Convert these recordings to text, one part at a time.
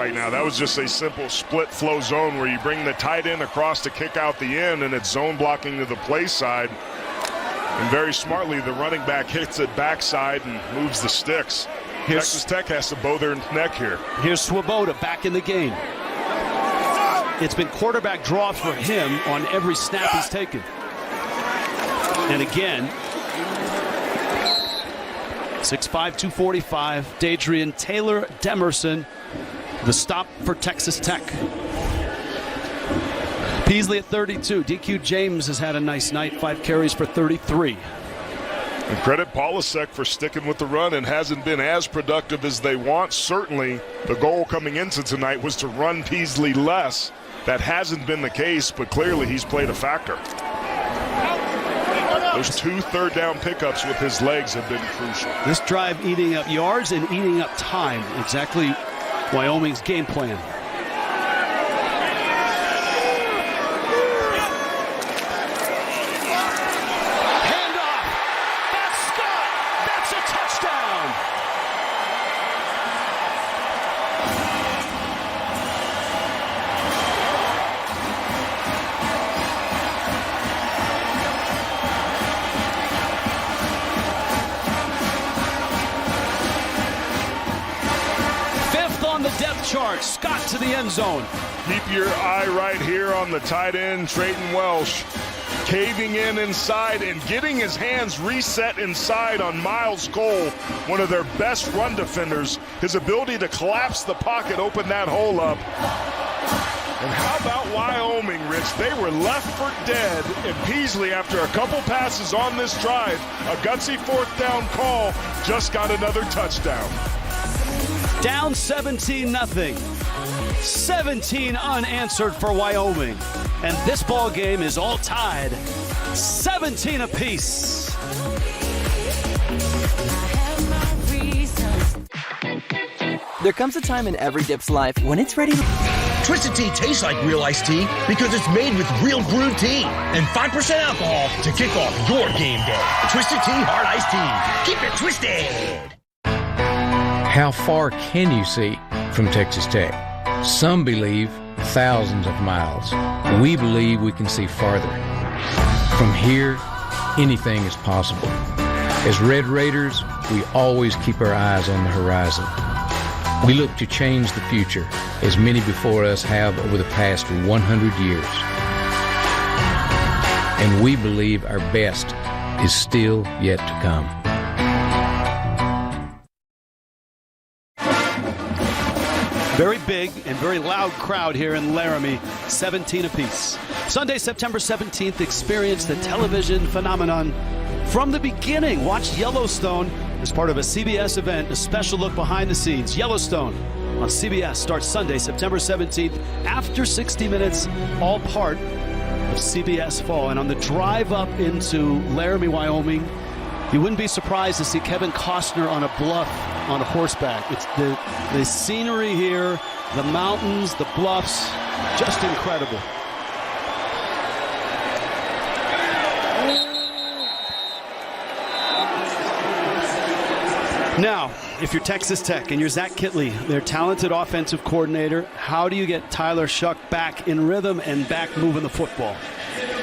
right now. That was just a simple split flow zone where you bring the tight end across to kick out the end, and it's zone blocking to the play side. And very smartly, the running back hits it backside and moves the sticks. Texas Tech has to bow their neck here. Here's Swoboda back in the game. It's been quarterback draw for him on every snap he's taken. And again, 6'5", 245, Dadrian Taylor Demerson, the stop for Texas Tech. Peasley at 32. DQ James has had a nice night, 5 carries for 33. And credit Polasek for sticking with the run and hasn't been as productive as they want. Certainly, the goal coming into tonight was to run Peasley less. That hasn't been the case, but clearly he's played a factor. Those 2 third-down pickups with his legs have been crucial. This drive eating up yards and eating up time. Exactly Wyoming's game plan. Handoff. That's Scott. That's a touchdown. On the depth chart, Scott to the end zone. Keep your eye right here on the tight end, Trayton Welsh, caving in inside and getting his hands reset inside on Miles Cole, one of their best run defenders. His ability to collapse the pocket opened that hole up. And how about Wyoming, Rich? They were left for dead, and Peasley, after a couple passes on this drive, a gutsy 4th down call, just got another touchdown. Down 17-0. 17 unanswered for Wyoming. And this ball game is all tied 17 apiece. There comes a time in every dip's life when it's ready to... Twisted Tea tastes like real iced tea because it's made with real brewed tea and 5% alcohol to kick off your game day. Twisted Tea Hard Iced Tea. Keep it twisted. How far can you see from Texas Tech? Some believe thousands of miles. We believe we can see farther. From here, anything is possible. As Red Raiders, we always keep our eyes on the horizon. We look to change the future, as many before us have over the past 100 years. And we believe our best is still yet to come. Very big and very loud crowd here in Laramie, 17 apiece. Sunday, September 17th, experience the television phenomenon from the beginning. Watch Yellowstone as part of a CBS event, a special look behind the scenes. Yellowstone on CBS starts Sunday, September 17th, after 60 Minutes, all part of CBS Fall. And on the drive up into Laramie, Wyoming, you wouldn't be surprised to see Kevin Costner on a bluff on a horseback. It's the scenery here, the mountains, the bluffs, just incredible. Now, if you're Texas Tech and you're Zach Kitley, their talented offensive coordinator, how do you get Tyler Shuck back in rhythm and back moving the football?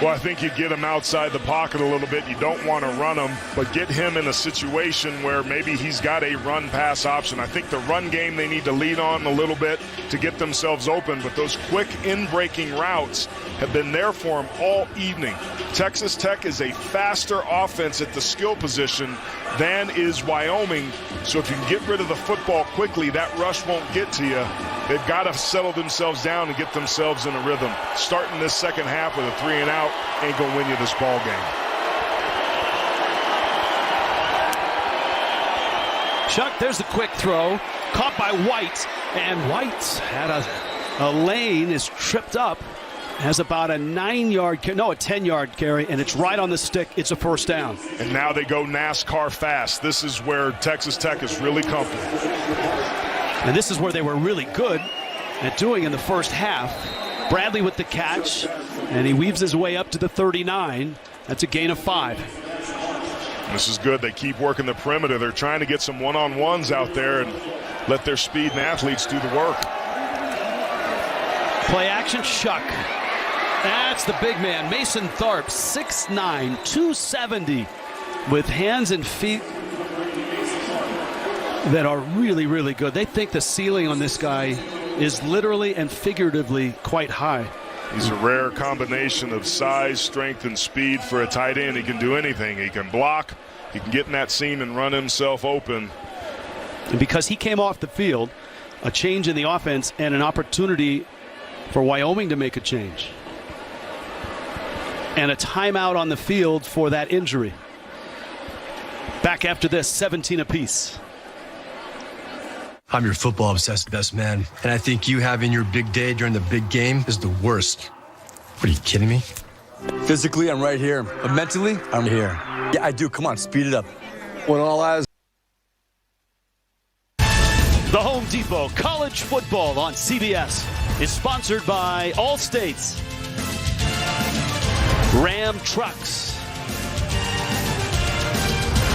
Well, I think you get him outside the pocket a little bit. You don't want to run him, but get him in a situation where maybe he's got a run-pass option. I think the run game they need to lead on a little bit to get themselves open, but those quick in-breaking routes have been there for him all evening. Texas Tech is a faster offense at the skill position than is Wyoming, so if you can get rid of the football quickly, that rush won't get to you. They've got to settle themselves down and get themselves in a rhythm. Starting this second half with a 3-and-out ain't going to win you this ball game. Chuck, there's the quick throw. Caught by White. And White had a lane, is tripped up. Has about a 10-yard carry, and it's right on the stick. It's a first down. And now they go NASCAR fast. This is where Texas Tech is really comfortable. And this is where they were really good at doing in the first half. Bradley with the catch, and he weaves his way up to the 39. That's a gain of 5. This is good. They keep working the perimeter. They're trying to get some one-on-ones out there and let their speed and athletes do the work. Play action, Shuck. That's the big man, Mason Tharp, 6'9", 270, with hands and feet that are really, really good. They think the ceiling on this guy is literally and figuratively quite high. He's a rare combination of size, strength, and speed for a tight end. He can do anything. He can block, he can get in that seam and run himself open. And because he came off the field, a change in the offense and an opportunity for Wyoming to make a change. And a timeout on the field for that injury. Back after this, 17 apiece. I'm your football-obsessed best man, and I think you having your big day during the big game is the worst. What, are you kidding me? Physically, I'm right here, but mentally, I'm here. Yeah, I do. Come on, speed it up. When all eyes. The Home Depot College Football on CBS is sponsored by Allstate's, Ram Trucks,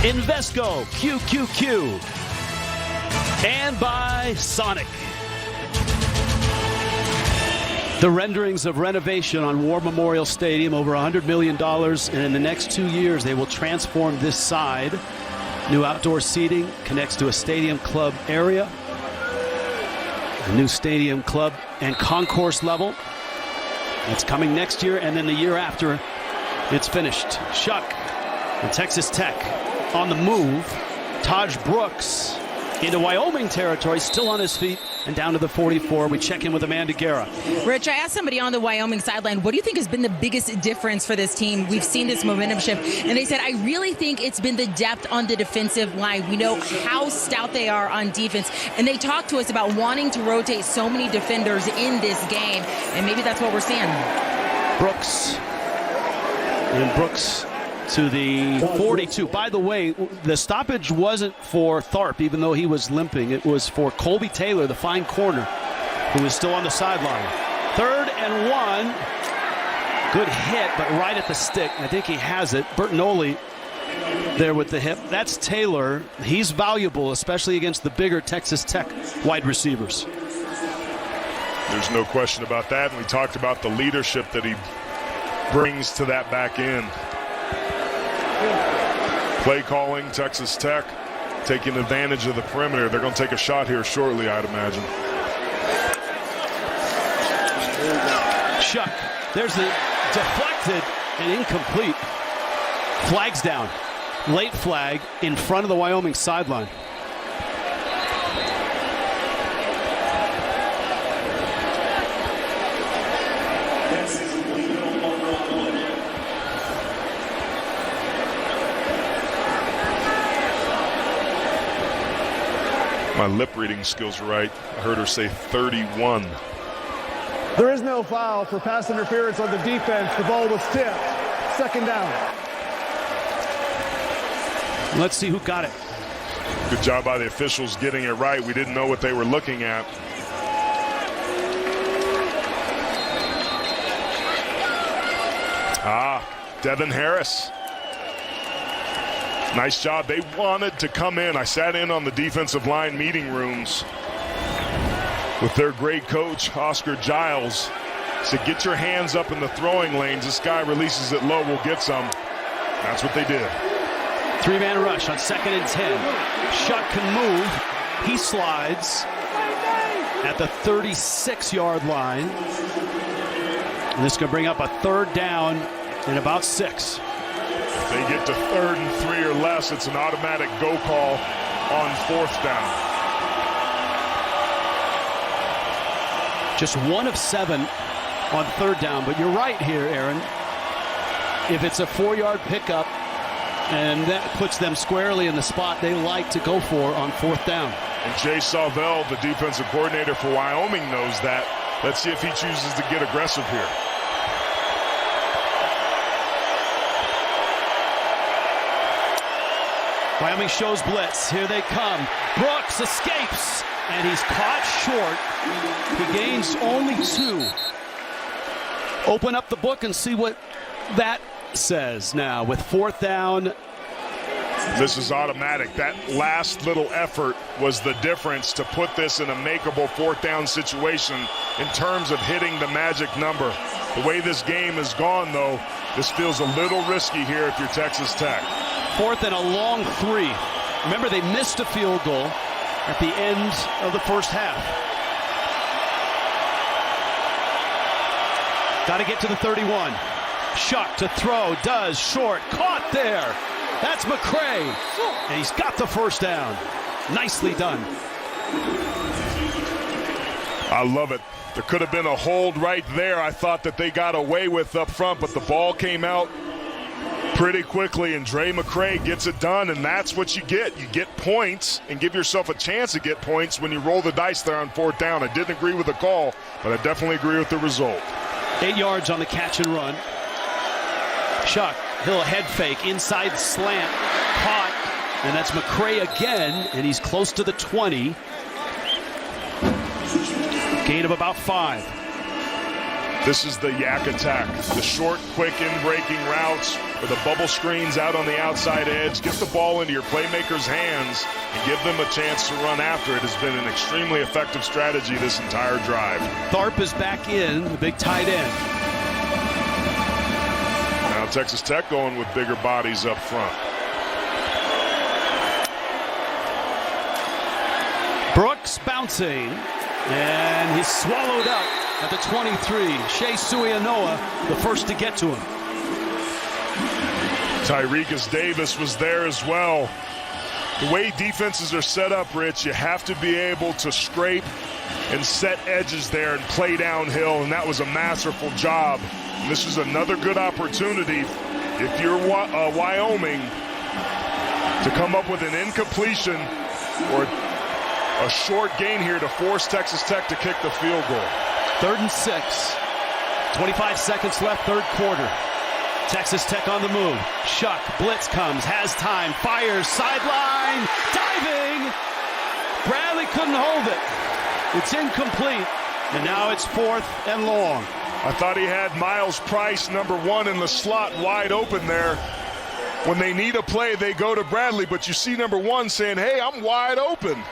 Invesco QQQ, and by Sonic. The renderings of renovation on War Memorial Stadium, over $100 million, and in the next 2 years they will transform this side. New outdoor seating connects to a stadium club area. A new stadium club and concourse level. That's coming next year, and then the year after it's finished. Shuck and Texas Tech on the move. Taj Brooks into Wyoming territory, still on his feet, and down to the 44. We check in with Amanda Guerra. Rich, I asked somebody on the Wyoming sideline, what do you think has been the biggest difference for this team? We've seen this momentum shift, and they said, I really think it's been the depth on the defensive line. We know how stout they are on defense, and they talked to us about wanting to rotate so many defenders in this game, and maybe that's what we're seeing. Brooks. And Brooks to the 42. By the way, the stoppage wasn't for Tharp, even though he was limping. It was for Colby Taylor, the fine corner, who is still on the sideline. 3rd and 1. Good hit, but right at the stick. I think he has it. Bertinoli there with the hip. That's Taylor. He's valuable, especially against the bigger Texas Tech wide receivers. There's no question about that, and we talked about the leadership that he brings to that back end. Play calling, Texas Tech taking advantage of the perimeter. They're going to take a shot here shortly, I'd imagine. Shuck, there's the deflected and incomplete. Flags down. Late flag in front of the Wyoming sideline. My lip reading skills are right. I heard her say 31. There is no foul for pass interference on the defense. The ball was tipped. 2nd down. Let's see who got it. Good job by the officials getting it right. We didn't know what they were looking at. Devin Harris. Nice job. They wanted to come in. I sat in on the defensive line meeting rooms with their great coach, Oscar Giles. Said, get your hands up in the throwing lanes. This guy releases it low. We'll get some. That's what they did. 3-man rush on 2nd and 10. Shuck can move. He slides at the 36-yard line. And this is going to bring up a 3rd down in about 6. If they get to 3rd and 3 or less, it's an automatic go call on 4th down. Just 1 of 7 on 3rd down. But you're right here, Aaron. If it's a 4-yard pickup, and that puts them squarely in the spot they like to go for on 4th down. And Jay Salvell, the defensive coordinator for Wyoming, knows that. Let's see if he chooses to get aggressive here. Wyoming shows blitz. Here they come. Brooks escapes, and he's caught short. He gains only 2. Open up the book and see what that says now with 4th down This is automatic. That last little effort was the difference to put this in a makeable fourth down situation in terms of hitting the magic number. The way this game has gone, though, this feels a little risky here if you're Texas Tech. 4th and a long 3. Remember, they missed a field goal at the end of the first half. Got to get to the 31. Shuck to throw, does, short, caught there. That's McCray, and he's got the first down. Nicely done. I love it. There could have been a hold right there. I thought that they got away with up front, but the ball came out pretty quickly, and Dre McCray gets it done, and that's what you get. You get points and give yourself a chance to get points when you roll the dice there on 4th down. I didn't agree with the call, but I definitely agree with the result. 8 yards on the catch and run. Shuck, he'll head fake, inside slant, caught, and that's McCray again, and he's close to the 20. Gain of about 5. This is the Yak attack. The short, quick, in-breaking routes with the bubble screens out on the outside edge. Get the ball into your playmakers' hands and give them a chance to run after it has been an extremely effective strategy this entire drive. Tharp is back in, the big tight end. Now Texas Tech going with bigger bodies up front. Brooks bouncing, and he's swallowed up at the 23. Shea Suianoa, the first to get to him. Tyrekus Davis was there as well. The way defenses are set up, Rich, you have to be able to scrape and set edges there and play downhill, and that was a masterful job. And this is another good opportunity if you're Wyoming to come up with an incompletion or a short gain here to force Texas Tech to kick the field goal. 3rd and 6. 25 seconds left, third quarter. Texas Tech on the move. Shuck, blitz comes, has time, fires, sideline, diving. Bradley couldn't hold it. It's incomplete, and now it's 4th and long. I thought he had Miles Price, number 1 in the slot, wide open there. When they need a play, they go to Bradley, but you see number 1 saying, hey, I'm wide open.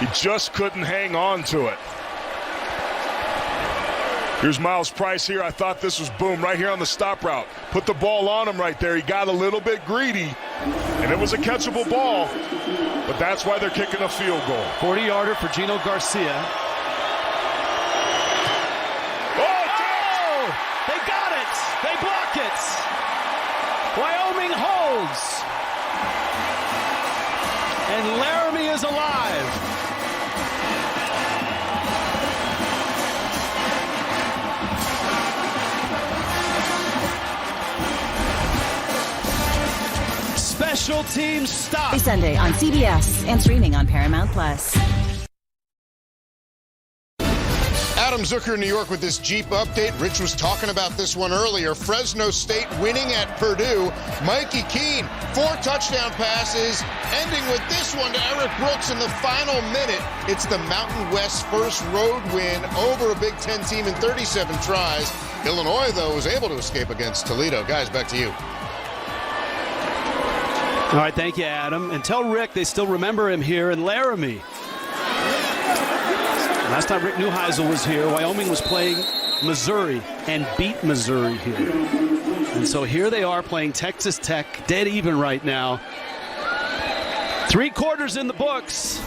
He just couldn't hang on to it. Here's Miles Price here. I thought this was boom right here on the stop route. Put the ball on him right there. He got a little bit greedy, and it was a catchable ball, but that's why they're kicking a field goal. 40-yarder for Gino Garcia. Oh, they got it. They block it. Wyoming holds. And Laramie is alive. Special teams stop. Every Sunday on CBS and streaming on Paramount Plus. Adam Zucker in New York with this Jeep update. Rich was talking about this one earlier. Fresno State winning at Purdue. Mikey Keene, 4 touchdown passes, ending with this one to Eric Brooks in the final minute. It's the Mountain West's first road win over a Big Ten team in 37 tries. Illinois, though, was able to escape against Toledo. Guys, back to you. All right, thank you, Adam. And tell Rick they still remember him here in Laramie. Last time Rick Neuheisel was here, Wyoming was playing Missouri and beat Missouri here. And so here they are playing Texas Tech, dead even right now. 3 quarters in the books.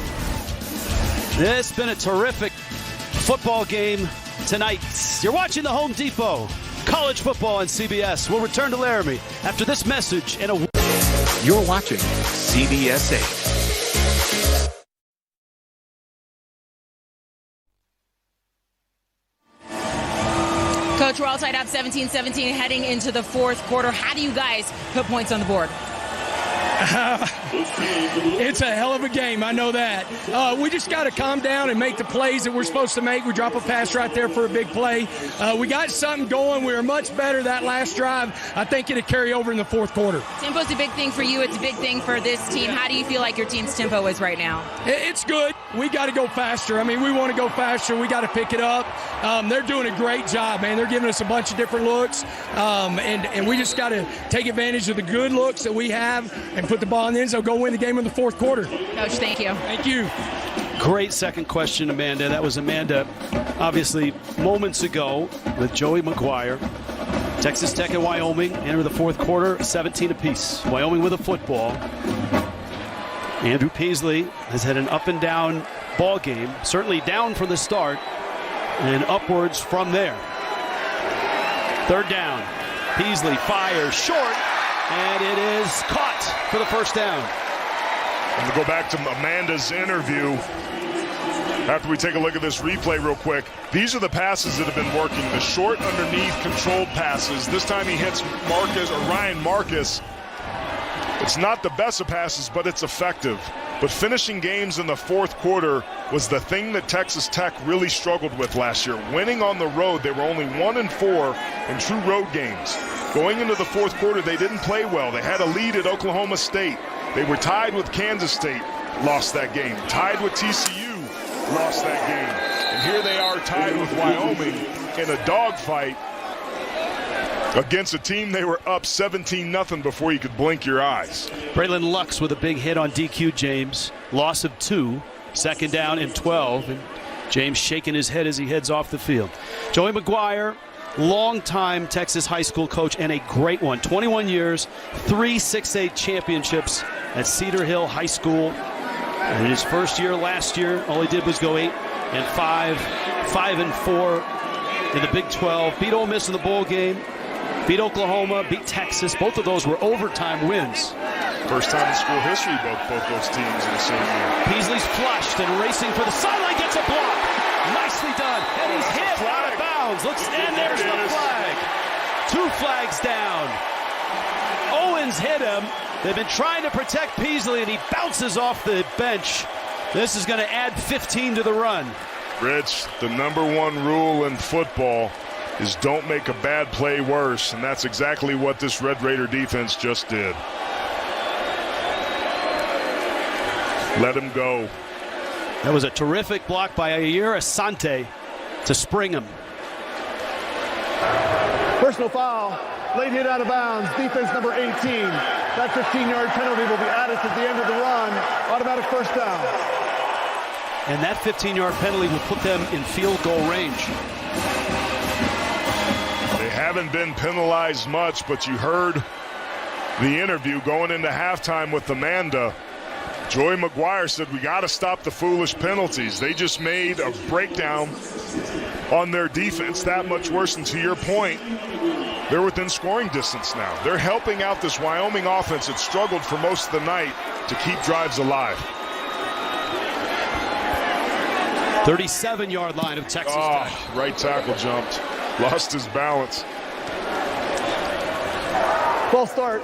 It's been a terrific football game tonight. You're watching the Home Depot. College football on CBS. We'll return to Laramie after this message and a... You're watching CBS 8. Coach, we're all tied up 17-17 heading into the fourth quarter. How do you guys put points on the board? It's a hell of a game, I know that. We just got to calm down and make the plays that we're supposed to make. We drop a pass right there for a big play. We got something going. We were much better that last drive. I think it'll carry over in the fourth quarter. Tempo's a big thing for you. It's a big thing for this team. How do you feel like your team's tempo is right now? It's good. We got to go faster. I mean, we want to go faster. We got to pick it up. They're doing a great job, man. They're giving us a bunch of different looks, and we just got to take advantage of the good looks that we have and put the ball in the end zone. Go win the game in the fourth quarter. Coach, thank you. Thank you. Great second question, Amanda. That was Amanda, obviously, moments ago with Joey McGuire. Texas Tech and Wyoming enter the fourth quarter, 17 apiece. Wyoming with a football. Andrew Peasley has had an up and down ball game, certainly down from the start and upwards from there. Third down. Peasley fires short, and it is caught for the first down. And to go back to Amanda's interview, after we take a look at this replay real quick, these are the passes that have been working. The short underneath controlled passes. This time he hits Ryan Marcus. It's not the best of passes, but it's effective. But finishing games in the fourth quarter was the thing that Texas Tech really struggled with last year. Winning on the road, they were only 1-4 in true road games. Going into the fourth quarter, they didn't play well. They had a lead at Oklahoma State. They were tied with Kansas State, lost that game. Tied with TCU, lost that game. And here they are tied with Wyoming in a dogfight against a team they were up 17-0 before you could blink your eyes. Braylon Lux with a big hit on DQ James. Loss of 2. Second down and 12. And James shaking his head as he heads off the field. Joey McGuire, longtime Texas high school coach and a great one. 21 years, 3 6A championships at Cedar Hill High School. And in his first year last year, all he did was go 8-5, 5-4 in the Big 12. Beat Ole Miss in the bowl game. Beat Oklahoma, beat Texas. Both of those were overtime wins. First time in school history, both those teams in the same year. Peasley's flushed and racing for the sideline, gets a block. Nicely done. And he's hit out of bounds. And there's the flag. 2 flags down. Owens hit him. They've been trying to protect Peasley, and he bounces off the bench. This is going to add 15 to the run. Rich, the number 1 rule in football is don't make a bad play worse, and that's exactly what this Red Raider defense just did. Let him go. That was a terrific block by Ayer Asante to spring him. Personal foul, late hit out of bounds, defense number 18. That 15-yard penalty will be added to the end of the run. Automatic first down. And that 15-yard penalty will put them in field goal range. They haven't been penalized much, but you heard the interview going into halftime with Amanda. Joey McGuire said, we got to stop the foolish penalties. They just made a breakdown on their defense that much worse. And to your point, they're within scoring distance now. They're helping out this Wyoming offense that struggled for most of the night to keep drives alive. 37-yard line of Texas Tech. Right tackle jumped. Lost his balance. False start.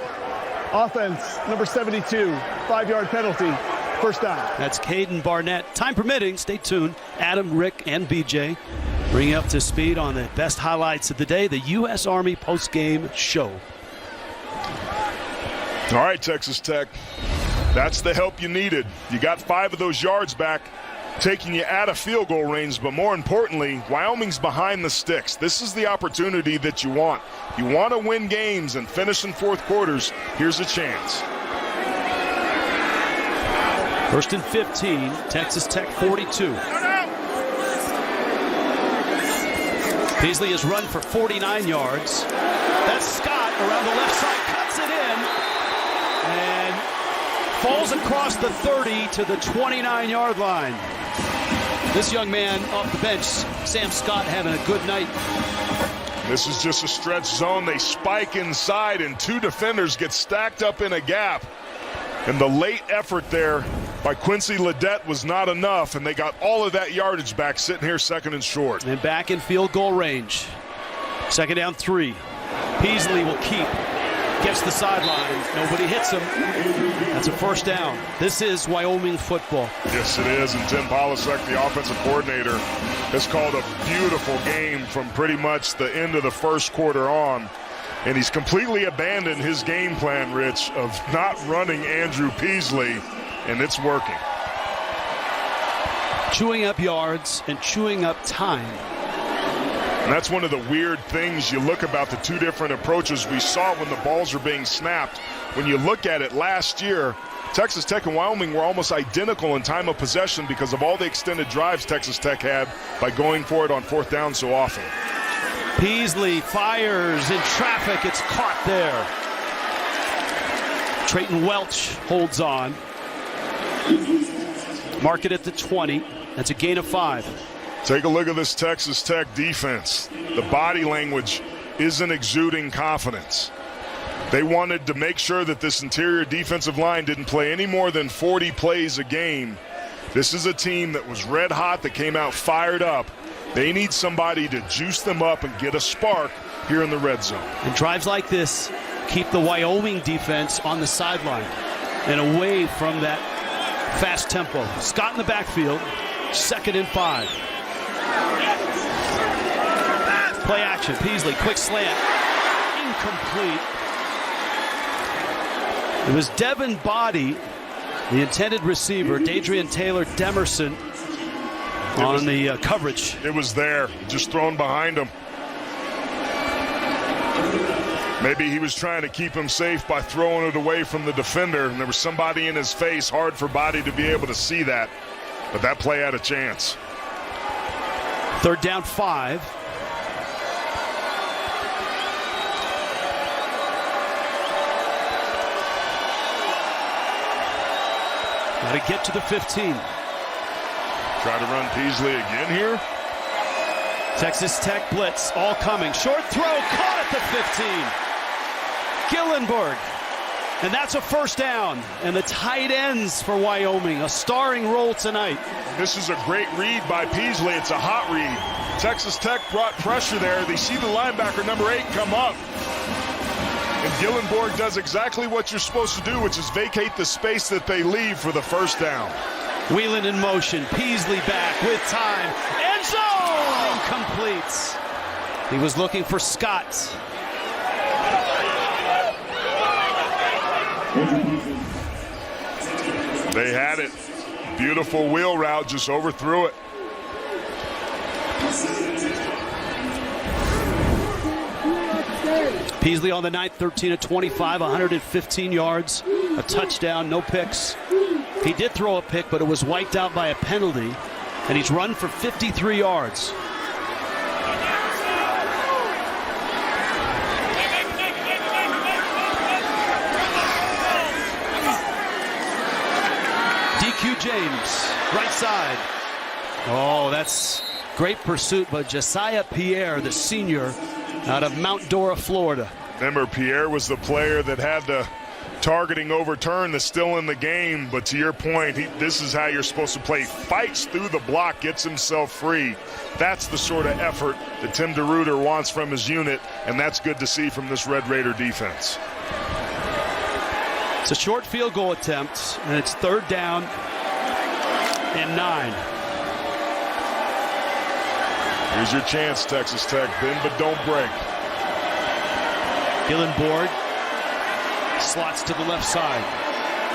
Offense, number 72. 5-yard penalty. First down. That's Caden Barnett. Time permitting, stay tuned. Adam, Rick, and BJ bring you up to speed on the best highlights of the day, the U.S. Army post-game show. All right, Texas Tech. That's the help you needed. You got 5 of those yards back, taking you out of field goal range, but more importantly, Wyoming's behind the sticks. This is the opportunity that you want. You want to win games and finish in fourth quarters. Here's a chance. First and 15, Texas Tech 42. Peasley has run for 49 yards. That's Scott around the left side, cuts it in, and falls across the 30 to the 29-yard line. This young man off the bench, Sam Scott, having a good night. This is just a stretch zone. They spike inside, and 2 defenders get stacked up in a gap. And the late effort there by Quincy Ledet was not enough, and they got all of that yardage back sitting here second and short. And back in field goal range. Second down 3. Peasley will keep. Gets the sideline. Nobody hits him. That's a first down. This is Wyoming football. Yes, it is. And Tim Polasek, the offensive coordinator, has called a beautiful game from pretty much the end of the first quarter on. And he's completely abandoned his game plan, Rich, of not running Andrew Peasley, and it's working. Chewing up yards and chewing up time. And that's one of the weird things you look about the two different approaches we saw when the balls are being snapped. When you look at it last year, Texas Tech and Wyoming were almost identical in time of possession because of all the extended drives Texas Tech had by going for it on fourth down so often. Peasley fires in traffic. It's caught there. Trayton Welch holds on. Mark it at the 20. That's a gain of 5. Take a look at this Texas Tech defense. The body language isn't exuding confidence. They wanted to make sure that this interior defensive line didn't play any more than 40 plays a game. This is a team that was red hot, that came out fired up. They need somebody to juice them up and get a spark here in the red zone. And drives like this keep the Wyoming defense on the sideline and away from that fast tempo. Scott in the backfield, 2nd and 5. Play action. Peasley, quick slant. Incomplete. It was Devin Body, the intended receiver, Dadrian Taylor Demerson, on the coverage. It was there, just thrown behind him. Maybe he was trying to keep him safe by throwing it away from the defender, and there was somebody in his face. Hard for Body to be able to see that, but that play had a chance. 3rd down 5. Got to get to the 15. Try to run Peasley again here. Texas Tech blitz, all coming. Short throw, caught at the 15. Gillenberg. And that's a first down. And the tight ends for Wyoming, a starring role tonight. This is a great read by Peasley. It's a hot read. Texas Tech brought pressure there. They see the linebacker, number 8, come up. And Gillenberg does exactly what you're supposed to do, which is vacate the space that they leave for the first down. Wheeling in motion. Peasley back with time. End zone! Incomplete. He was looking for Scott. They had it. Beautiful wheel route, just overthrew it. Peasley on the night, 13 of 25, 115 yards, a touchdown, no picks. He did throw a pick, but it was wiped out by a penalty, and he's run for 53 yards. DQ James, right side. Oh, that's great pursuit by Josiah Pierre, the senior out of Mount Dora, Florida. Remember, Pierre was the player that had the targeting overturn that's still in the game, but to your point, this is how you're supposed to play. Fights through the block, gets himself free. That's the sort of effort that Tim DeRuyter wants from his unit, and that's good to see from this Red Raider defense. It's a short field goal attempt, and it's 3rd down and 9. Here's your chance, Texas Tech. Bend but don't break. Gillenborg slots to the left side.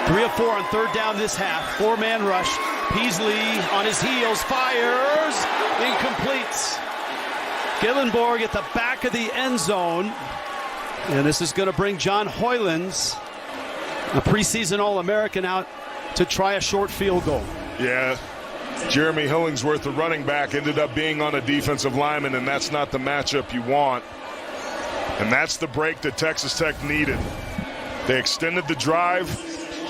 3 of 4 on 3rd down this half. 4-man rush. Peasley on his heels, fires, incomplete. Gillenborg at the back of the end zone. And this is going to bring John Hoylins, a preseason All-American, out to try a short field goal. Yeah, Jeremy Hillingsworth, the running back, ended up being on a defensive lineman, and that's not the matchup you want. And that's the break that Texas Tech needed. They extended the drive.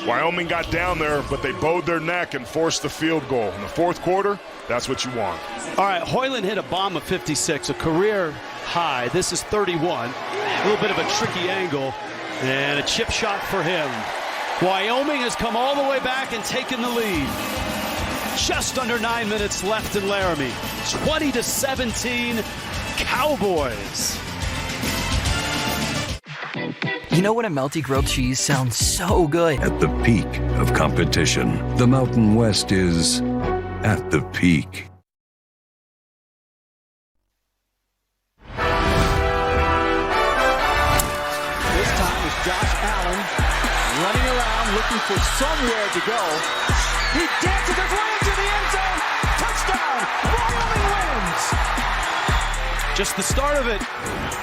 Wyoming got down there, but they bowed their neck and forced the field goal. In the 4th quarter, that's what you want. All right, Hoyland hit a bomb of 56, a career high. This is 31. A little bit of a tricky angle, and a chip shot for him. Wyoming has come all the way back and taken the lead. Just under 9 minutes left in Laramie. 20-17, Cowboys. You know when a melty grilled cheese sounds so good? At the peak of competition, the Mountain West is at the peak. This time is Josh Allen running around looking for somewhere to go. He dances his way into the end zone. Touchdown! Wyoming wins! Just the start of it.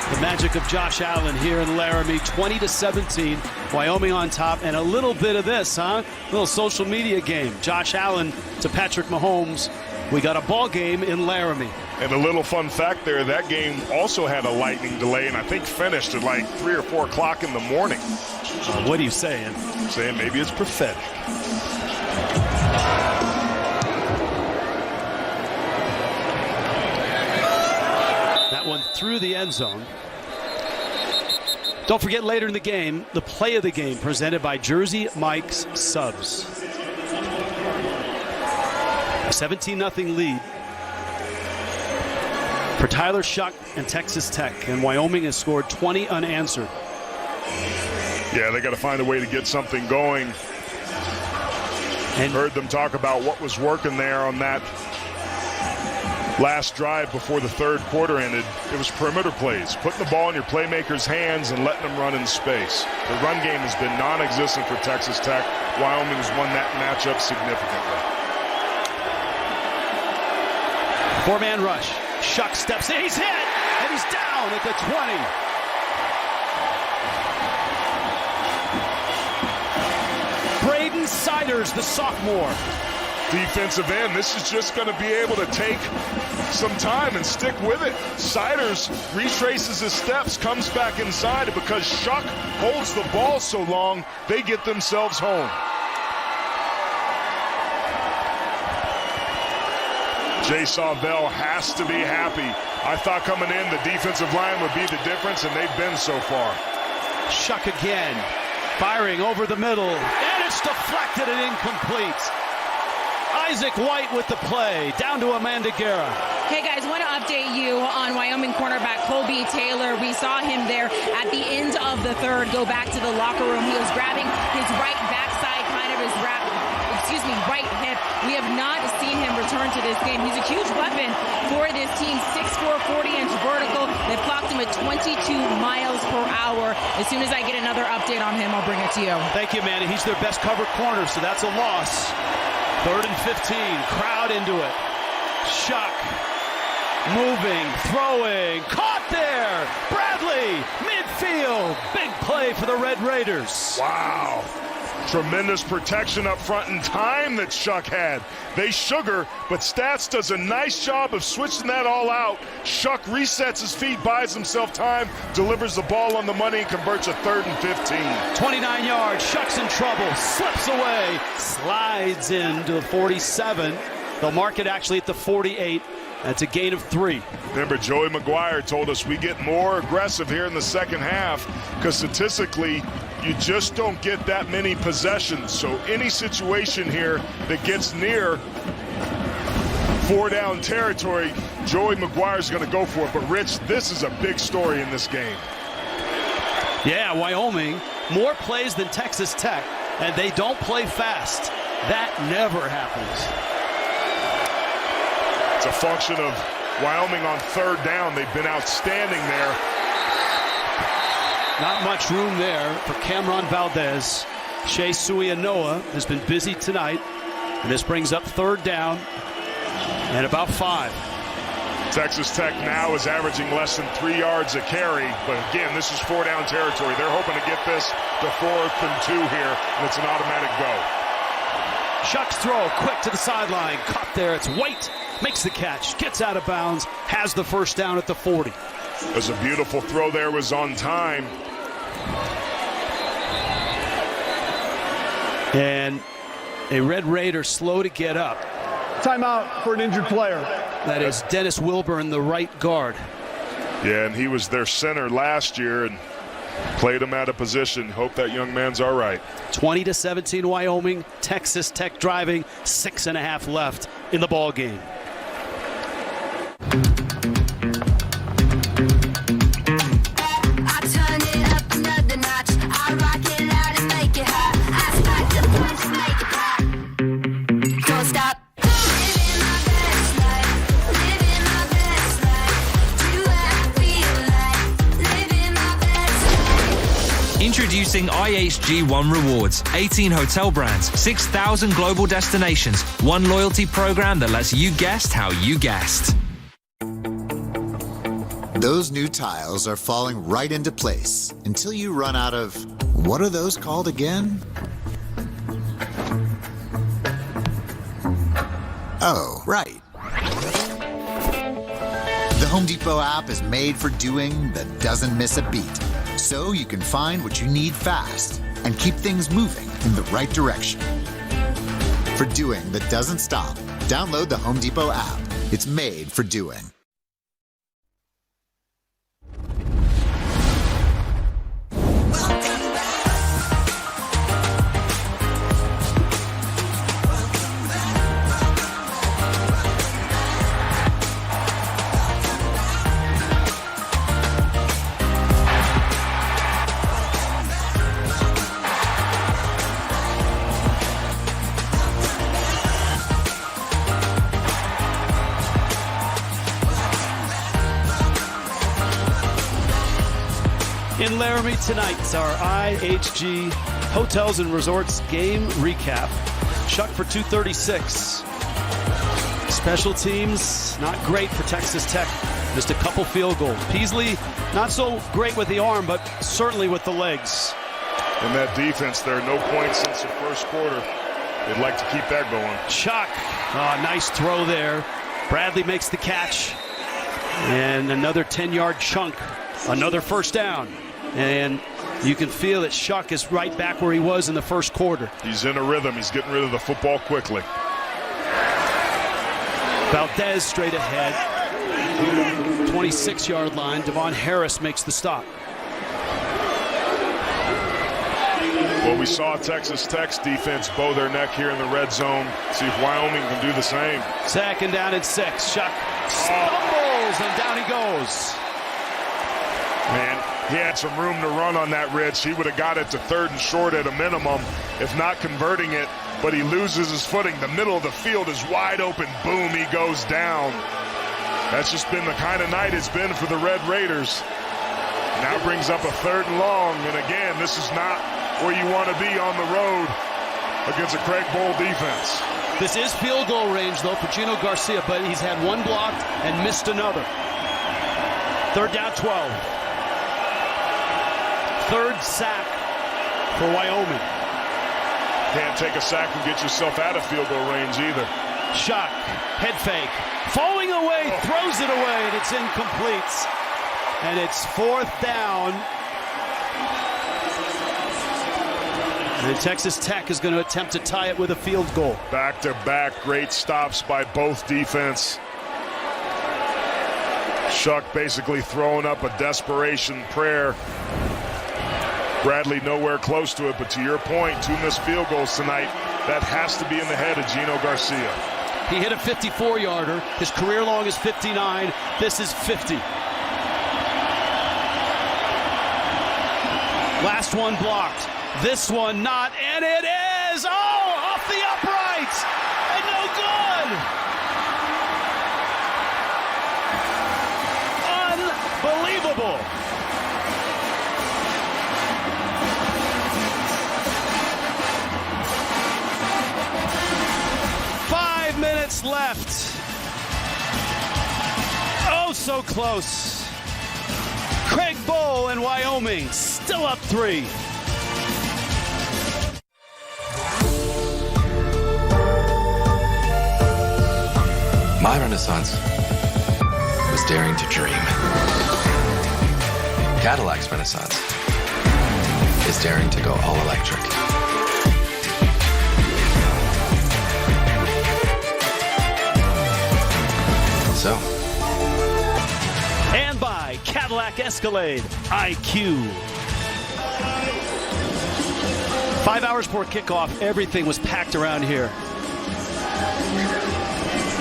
The magic of Josh Allen here in Laramie, 20-17. Wyoming on top, and a little bit of this, huh? A little social media game. Josh Allen to Patrick Mahomes. We got a ball game in Laramie. And a little fun fact there, that game also had a lightning delay, and I think finished at like 3 or 4 o'clock in the morning. What are you saying? Saying maybe it's prophetic. That one through the end zone. Don't forget, later in the game, the play of the game presented by Jersey Mike's Subs. A 17-0 lead for Tyler Shuck and Texas Tech, and Wyoming has scored 20 unanswered. Yeah, they got to find a way to get something going. And heard them talk about what was working there on that last drive before the third quarter ended. It was perimeter plays, putting the ball in your playmakers' hands and letting them run in space. The run game has been non-existent for Texas Tech. Wyoming's won that matchup significantly. Four-man rush. Shuck steps in. He's hit, and he's down at the 20. Braden Siders, the sophomore. Defensive end. This is just going to be able to take some time and stick with it. Siders retraces his steps, comes back inside, and because Shuck holds the ball so long, they get themselves home. Jay Sawvell has to be happy. I thought coming in, the defensive line would be the difference, and they've been so far. Shuck again, firing over the middle, and it's deflected and incomplete. Isaac White with the play, down to Amanda Guerra. Hey guys, want to update you on Wyoming cornerback Colby Taylor. We saw him there at the end of the third go back to the locker room. He was grabbing his right backside, kind of his right hip. We have not seen him return to this game. He's a huge weapon for this team. 6'4", 40-inch vertical. They've clocked him at 22 miles per hour. As soon as I get another update on him, I'll bring it to you. Thank you, Manny. He's their best covered corner, so that's a loss. 3rd and 15. Crowd into it. Shuck. Moving, throwing. Caught there. Bradley. Midfield. Big play for the Red Raiders. Wow. Tremendous protection up front and time that Shuck had. They sugar, but Stats does a nice job of switching that all out. Shuck resets his feet, buys himself time, delivers the ball on the money, and converts a 3rd and 15. 29 yards, Shuck's in trouble, slips away, slides into the 47. They'll mark it actually at the 48. That's a gain of 3. Remember, Joey McGuire told us we get more aggressive here in the second half because statistically, you just don't get that many possessions. So any situation here that gets near 4-down territory, Joey McGuire's going to go for it. But, Rich, this is a big story in this game. Yeah, Wyoming, more plays than Texas Tech, and they don't play fast. That never happens. It's a function of Wyoming on 3rd down. They've been outstanding there. Not much room there for Cameron Valdez. Shea Suianoa has been busy tonight, and this brings up 3rd down and about 5. Texas Tech now is averaging less than 3 yards a carry, but again, this is 4-down territory. They're hoping to get this to 4th and 2 here, and it's an automatic go. Shuck's throw, quick to the sideline, caught there. It's White, makes the catch, gets out of bounds, has the 1st down at the 40. It was a beautiful throw there, was on time. And a Red Raider slow to get up. Timeout for an injured player. That is Dennis Wilburn, the right guard. Yeah, and he was their center last year and played him out of position. Hope that young man's all right. 20-17 Wyoming. Texas Tech driving. 6.5 left in the ball game. I turn it up another notch. Introducing IHG One Rewards. 18 hotel brands, 6,000 global destinations. One loyalty program that lets you guest how you guest. Those new tiles are falling right into place until you run out of, what are those called again? Oh, right. The Home Depot app is made for doing that doesn't miss a beat, so you can find what you need fast and keep things moving in the right direction. For doing that doesn't stop, download the Home Depot app. It's made for doing. In Laramie tonight, our IHG Hotels and Resorts game recap. Chuck for 236. Special teams, not great for Texas Tech. Missed a couple field goals. Peasley, not so great with the arm, but certainly with the legs. And that defense there, no points since the first quarter. They'd like to keep that going. Chuck, nice throw there. Bradley makes the catch. And another 10-yard chunk. Another first down. And you can feel that Shuck is right back where he was in the first quarter. He's in a rhythm. He's getting rid of the football quickly. Valdez straight ahead. 26-yard line. Devon Harris makes the stop. Well, we saw Texas Tech's defense bow their neck here in the red zone. See if Wyoming can do the same. 2nd down and 6. Shuck stumbles and down he goes. Man, he had some room to run on that, Rich. He would have got it to 3rd and short at a minimum, if not converting it. But he loses his footing. The middle of the field is wide open. Boom, he goes down. That's just been the kind of night it's been for the Red Raiders. Now brings up a 3rd and long. And again, this is not where you want to be on the road against a Craig Bowl defense. This is field goal range, though, for Gino Garcia, but he's had one blocked and missed another. 3rd down, 12. 3rd sack for Wyoming. Can't take a sack and get yourself out of field goal range either. Shock, head fake, falling away, throws it away, and it's incomplete. And it's 4th down. And Texas Tech is going to attempt to tie it with a field goal. Back-to-back great stops by both defense. Shuck basically throwing up a desperation prayer. Bradley nowhere close to it, but to your point, 2 missed field goals tonight. That has to be in the head of Gino Garcia. He hit a 54-yarder. His career long is 59. This is 50. Last one blocked. This one not, and it is! Oh, off the upright! And no good! Unbelievable! Left. Oh, so close. Craig Bowl and Wyoming still up 3. My renaissance was daring to dream. Cadillac's renaissance is daring to go all electric. So. And by Cadillac Escalade IQ. 5 hours before kickoff, everything was packed around here.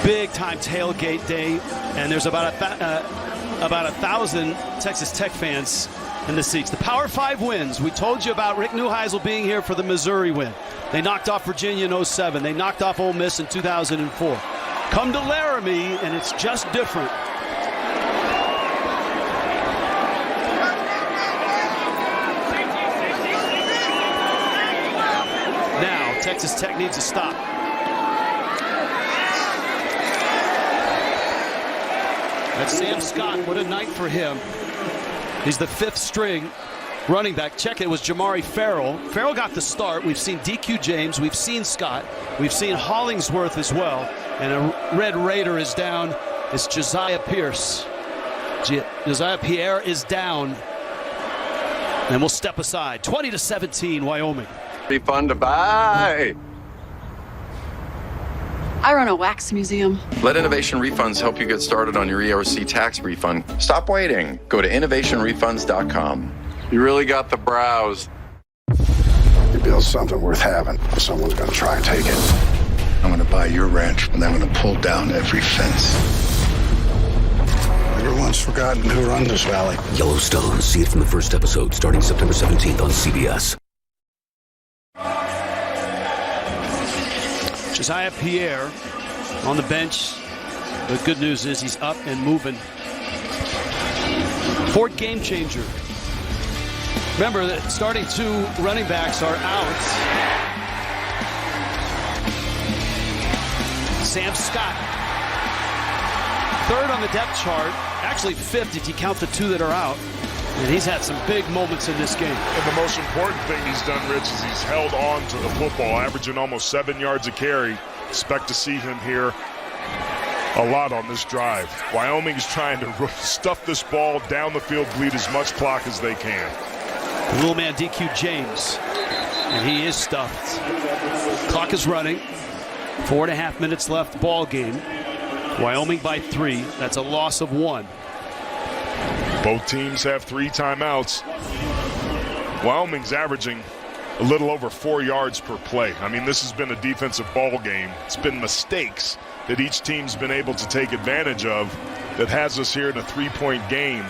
Big time tailgate day, and there's about 1,000 Texas Tech fans in the seats. The Power 5 wins. We told you about Rick Neuheisel being here for the Missouri win. They knocked off Virginia in 07. They knocked off Ole Miss in 2004. Come to Laramie, and it's just different. Texas Tech needs a stop. That's Sam Scott. What a night for him. He's the 5th string running back. Check it was Jamari Farrell. Farrell got the start. We've seen DQ James. We've seen Scott. We've seen Hollingsworth as well. And a Red Raider is down. It's Josiah Pierce. Josiah Pierre is down. And we'll step aside. 20-17, Wyoming. Be fun to buy. I run a wax museum. Let Innovation Refunds help you get started on your ERC tax refund. Stop waiting. Go to innovationrefunds.com. You really got the brows. You build something worth having, someone's going to try and take it. I'm going to buy your ranch, and I'm going to pull down every fence. Everyone's forgotten who runs this valley. Yellowstone. See it from the first episode, starting September 17th on CBS. Josiah Pierre on the bench. The good news is he's up and moving. Ford game changer. Remember that starting 2 running backs are out. Sam Scott, 3rd on the depth chart, actually 5th if you count the 2 that are out. And he's had some big moments in this game. And the most important thing he's done, Rich, is he's held on to the football, averaging almost 7 yards a carry. Expect to see him here a lot on this drive. Wyoming is trying to stuff this ball down the field, bleed as much clock as they can. The little man DQ James, and he is stuffed. Clock is running. 4.5 minutes left, ball game. Wyoming by 3. That's a loss of 1. Both teams have 3 timeouts. Wyoming's averaging a little over 4 yards per play. I mean, this has been a defensive ball game. It's been mistakes that each team's been able to take advantage of that has us here in a 3-point game.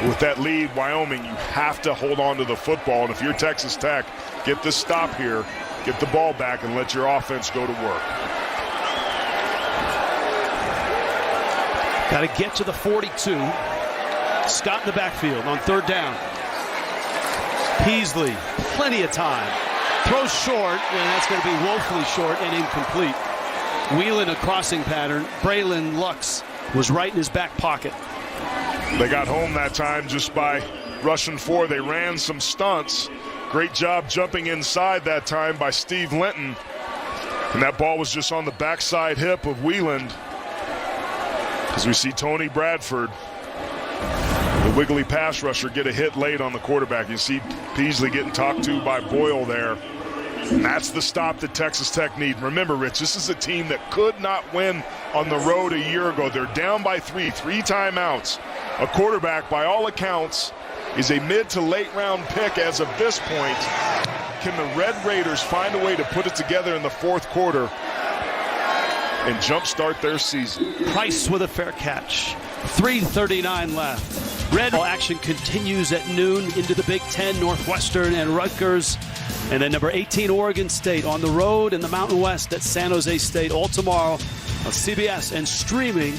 With that lead, Wyoming, you have to hold on to the football. And if you're Texas Tech, get this stop here, get the ball back, and let your offense go to work. Got to get to the 42. Scott in the backfield on 3rd down. Peasley, plenty of time. Throws short, and that's going to be woefully short and incomplete. Wheeling a crossing pattern. Braylon Lux was right in his back pocket. They got home that time just by rushing 4. They ran some stunts. Great job jumping inside that time by Steve Linton. And that ball was just on the backside hip of Wheeland. As we see Tony Bradford, the wiggly pass rusher, get a hit late on the quarterback. You see Peasley getting talked to by Boyle there. And that's the stop that Texas Tech need. Remember, Rich, this is a team that could not win on the road a year ago. They're down by 3 timeouts. A quarterback, by all accounts, is a mid to late round pick as of this point. Can the Red Raiders find a way to put it together in the 4th quarter and jumpstart their season? Price with a fair catch. 3:39 left. Red ball action continues at noon into the Big Ten, Northwestern and Rutgers. And then number 18, Oregon State on the road in the Mountain West at San Jose State, all tomorrow on CBS and streaming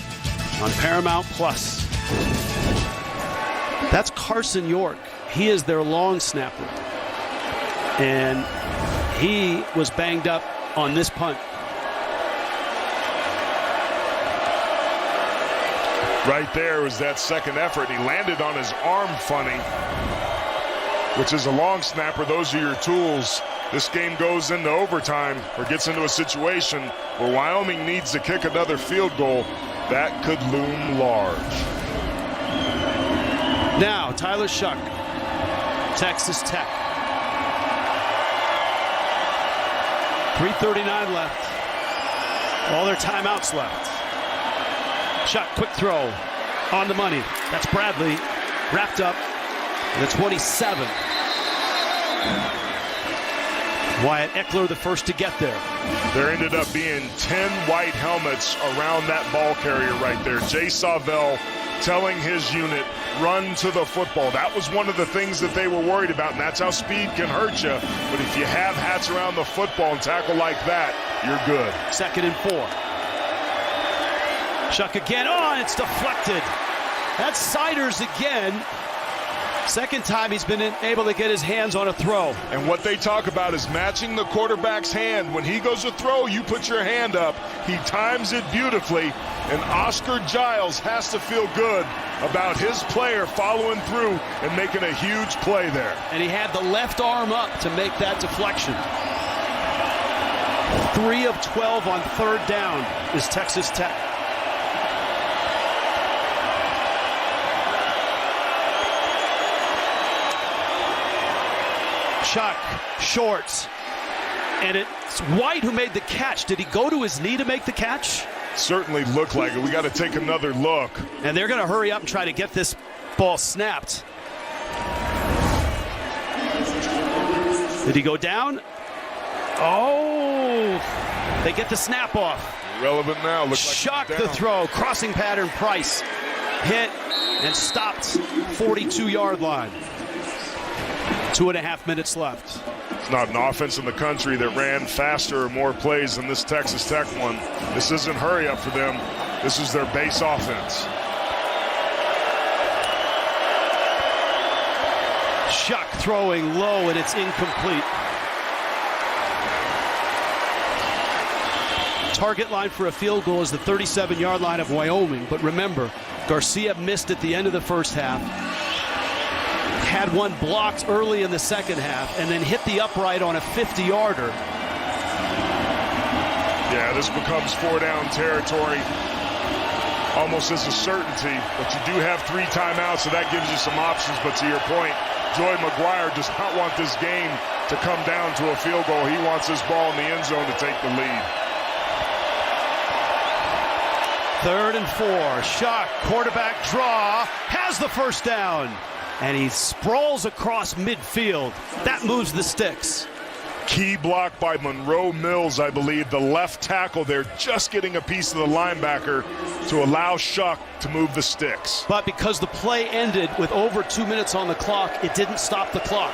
on Paramount Plus. That's Carson York. He is their long snapper. And he was banged up on this punt. Right there was that second effort. He landed on his arm funny, which is a long snapper. Those are your tools. This game goes into overtime or gets into a situation where Wyoming needs to kick another field goal. That could loom large. Now, Tyler Shuck, Texas Tech. 3:39 left. All their timeouts left. Shuck, quick throw on the money. That's Bradley, wrapped up at the 27. Wyatt Eckler the first to get there. There ended up being 10 white helmets around that ball carrier right there. Jay Savell telling his unit, run to the football. That was one of the things that they were worried about, and that's how speed can hurt you. But if you have hats around the football and tackle like that, you're good. 2nd and 4. Shuck again. Oh, it's deflected. That's Siders again. Second time he's been able to get his hands on a throw. And what they talk about is matching the quarterback's hand. When he goes to throw, you put your hand up. He times it beautifully, and Oscar Giles has to feel good about his player following through and making a huge play there. And he had the left arm up to make that deflection. 3 of 12 on third down is Texas Tech. Chuck, shorts, and it's White who made the catch. Did he go to his knee to make the catch? Certainly looked like it. We got to take another look. And they're going to hurry up and try to get this ball snapped. Did he go down? Oh, they get the snap off. Relevant now. Looks Chuck like the throw, crossing pattern, Price hit and stopped 42-yard line. 2.5 minutes left. It's not an offense in the country that ran faster or more plays than this Texas Tech one. This isn't hurry up for them. This is their base offense. Chuck throwing low, and it's incomplete. Target line for a field goal is the 37-yard line of Wyoming. But remember, Garcia missed at the end of the first half. Had one blocked early in the second half, and then hit the upright on a 50-yarder. Yeah, this becomes 4-down territory almost as a certainty, but you do have 3 timeouts, so that gives you some options. But to your point, Joey McGuire does not want this game to come down to a field goal. He wants this ball in the end zone to take the lead. 3rd and 4. Shock, quarterback draw, has the first down. And he sprawls across midfield. That moves the sticks. Key block by Monroe Mills, I believe, the left tackle there, just getting a piece of the linebacker to allow Shuck to move the sticks. But because the play ended with over 2 minutes on the clock, it didn't stop the clock.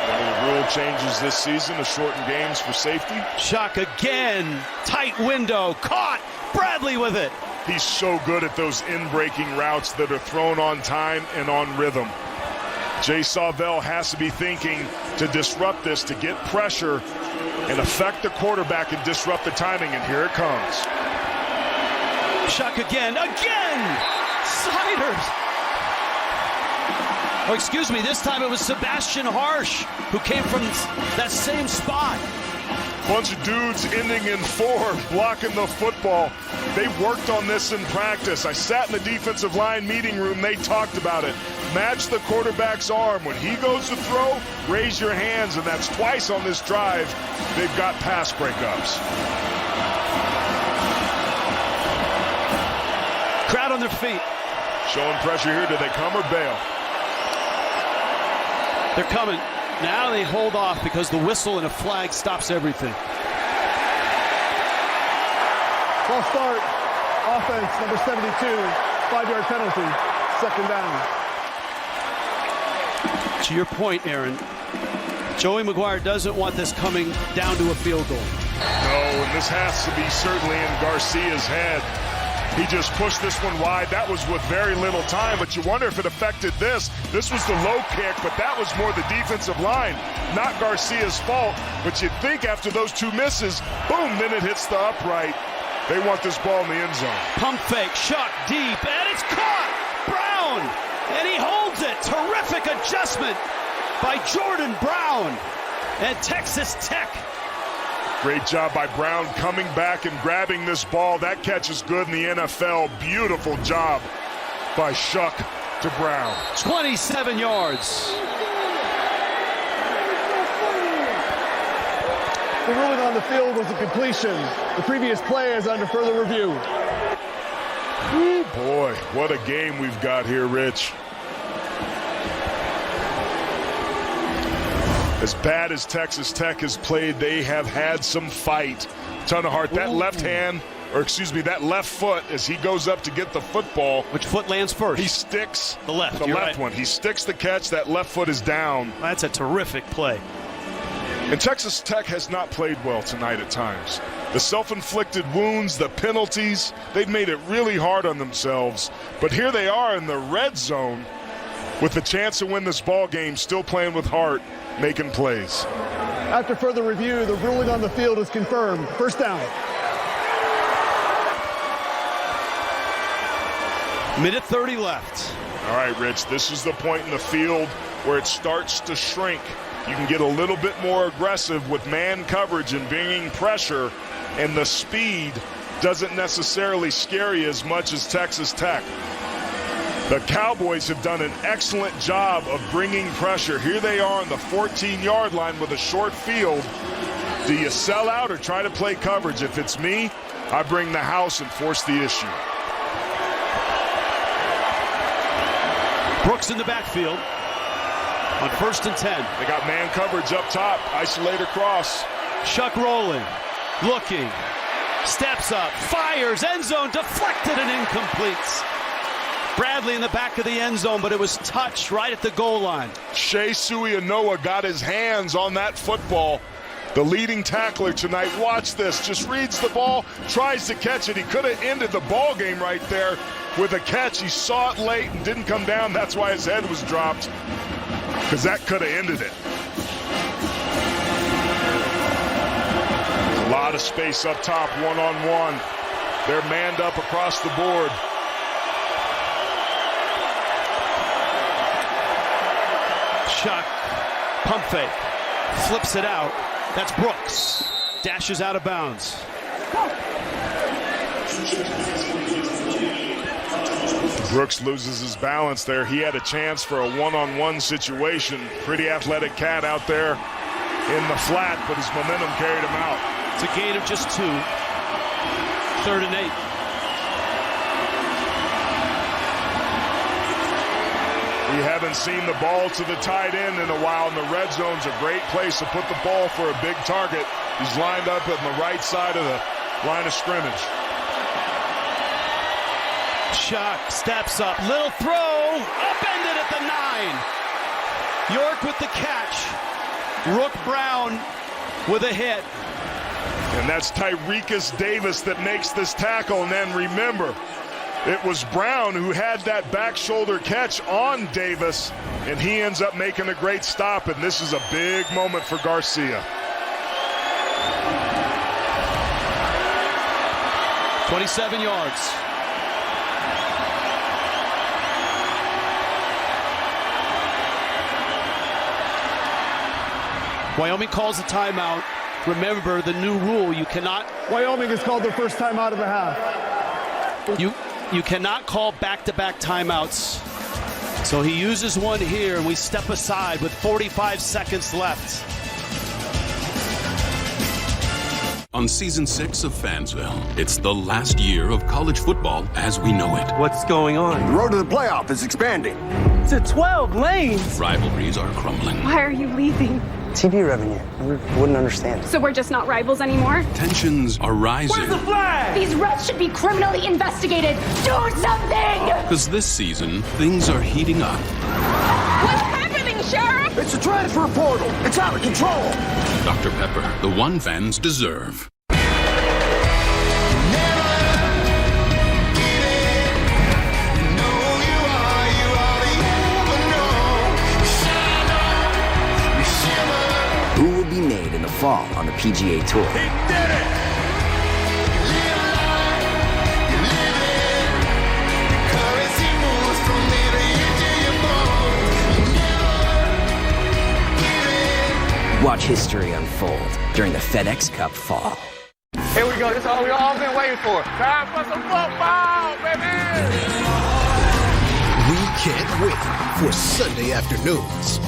One of the rule changes this season to shorten games for safety. Shuck again, tight window, caught, Bradley with it. He's so good at those in-breaking routes that are thrown on time and on rhythm. Jay Sawvell has to be thinking to disrupt this, to get pressure and affect the quarterback and disrupt the timing, and here it comes. Shuck again, Siders. Oh, excuse me, this time it was Sebastian Harsh who came from that same spot. Bunch of dudes ending in 4, blocking the football. They worked on this in practice. I sat in the defensive line meeting room. They talked about it. Match the quarterback's arm. When he goes to throw, raise your hands, and that's twice on this drive. They've got pass breakups. Crowd on their feet. Showing pressure here. Do they come or bail? They're coming. Now they hold off because the whistle and a flag stops everything. False start. Offense, number 72. 5-yard penalty. 2nd down. To your point, Aaron, Joey McGuire doesn't want this coming down to a field goal. No, and this has to be certainly in Garcia's head. He just pushed this one wide. That was with very little time, but you wonder if it affected this. This was the low kick, but that was more the defensive line, not Garcia's fault. But you'd think after those 2 misses, boom, then it hits the upright. They want this ball in the end zone. Pump fake, Shuck deep, and it's caught! Brown! And he holds it. Terrific adjustment by Jordan Brown. And Texas Tech. Great job by Brown coming back and grabbing this ball. That catch is good in the NFL. Beautiful job by Shuck to Brown. 27 yards. The ruling on the field was a completion. The previous play is under further review. Woo, boy, what a game we've got here, Rich. As bad as Texas Tech has played, they have had some fight. Ton of heart. That left hand, or excuse me, that left foot, as he goes up to get the football. Which foot lands first? He sticks the left. The left right. one. He sticks the catch. That left foot is down. That's a terrific play. And Texas Tech has not played well tonight at times. The self-inflicted wounds, the penalties, they've made it really hard on themselves. But here they are in the red zone with the chance to win this ball game, still playing with heart, making plays. After further review, the ruling on the field is confirmed. First down. Minute 30 left. All right, Rich, this is the point in the field where it starts to shrink. You can get a little bit more aggressive with man coverage and bringing pressure, and the speed doesn't necessarily scare you as much as Texas Tech. The Cowboys have done an excellent job of bringing pressure. Here they are on the 14-yard line with a short field. Do you sell out or try to play coverage? If it's me, I bring the house and force the issue. Brooks in the backfield on 1st and 10. They got man coverage up top, isolate across. Chuck rolling, looking, steps up, fires, end zone, deflected and incomplete. Bradley in the back of the end zone, but it was touched right at the goal line. Shea Suianoa got his hands on that football. The leading tackler tonight, watch this, just reads the ball, tries to catch it. He could have ended the ball game right there with a catch. He saw it late and didn't come down. That's why his head was dropped, because that could have ended it. A lot of space up top, one-on-one. They're manned up across the board. Chuck, pump fake, flips it out. That's Brooks. Dashes out of bounds. Brooks loses his balance there. He had a chance for a one-on-one situation. Pretty athletic cat out there in the flat, but his momentum carried him out. It's a gain of just 2. 3rd and 8. We haven't seen the ball to the tight end in a while, and the red zone's a great place to put the ball for a big target. He's lined up on the right side of the line of scrimmage. Chuck steps up, little throw, upended at the 9. York with the catch. Rook Brown with a hit. And that's Tyrekus Davis that makes this tackle. And then remember, it was Brown who had that back shoulder catch on Davis, and he ends up making a great stop, and this is a big moment for Garcia. 27 yards. Wyoming calls a timeout. Remember the new rule, you cannot... Wyoming has called their first timeout of the half. You cannot call back-to-back timeouts. So he uses one here, and we step aside with 45 seconds left. On season 6 of Fansville, it's the last year of college football as we know it. What's going on? The road to the playoff is expanding. To 12 lanes. Rivalries are crumbling. Why are you leaving? TV revenue. We wouldn't understand. So we're just not rivals anymore? Tensions are rising. Where's the flag? These refs should be criminally investigated. Do something! Because this season, things are heating up. What's happening, Sheriff? It's a transfer portal. It's out of control. Dr. Pepper, the one fans deserve. Who will be made in the fall on the PGA Tour? He did it! Watch history unfold during the FedEx Cup Fall. Here we go. This is all we've all been waiting for. Time for some football, baby! We can't wait for Sunday afternoons.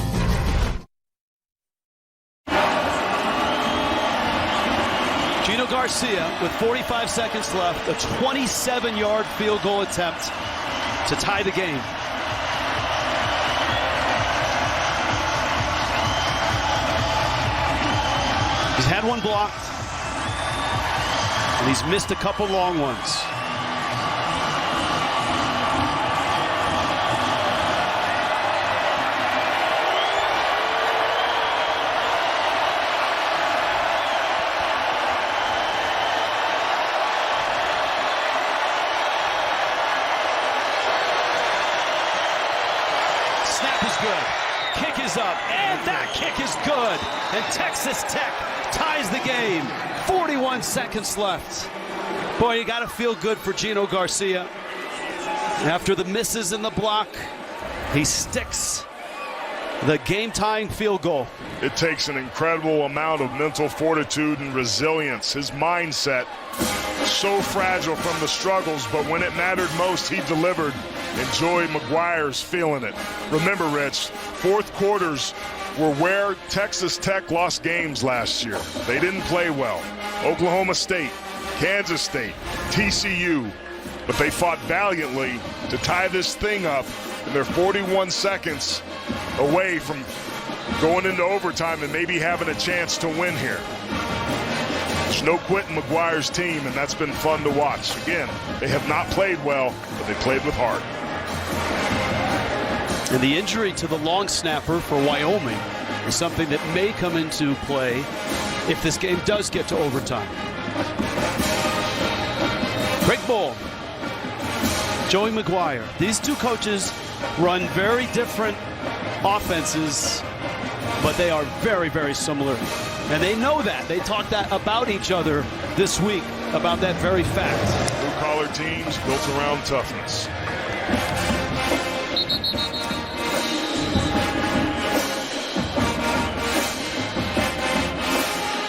Gino Garcia with 45 seconds left, a 27-yard field goal attempt to tie the game. He's had one blocked, and he's missed a couple long ones. good. Kick is up, and that kick is good. And Texas Tech ties the game. 41 seconds left. Boy, you got to feel good for Gino Garcia. After the misses in the block, he sticks the game-tying field goal. It takes an incredible amount of mental fortitude and resilience. His mindset, so fragile from the struggles, but when it mattered most, he delivered. And Joey McGuire's feeling it. Remember, Rich, fourth quarters were where Texas Tech lost games last year. They didn't play well. Oklahoma State, Kansas State, TCU, but they fought valiantly to tie this thing up, and they're 41 seconds away from going into overtime and maybe having a chance to win here. There's no quitting McGuire's team, and that's been fun to watch. Again, they have not played well, but they played with heart. And the injury to the long snapper for Wyoming is something that may come into play if this game does get to overtime. Greg Bull, Joey McGuire. These two coaches run very different offenses, but they are very, very similar. And they know that. They talk that about each other this week, about that very fact. Blue-collar teams built around toughness.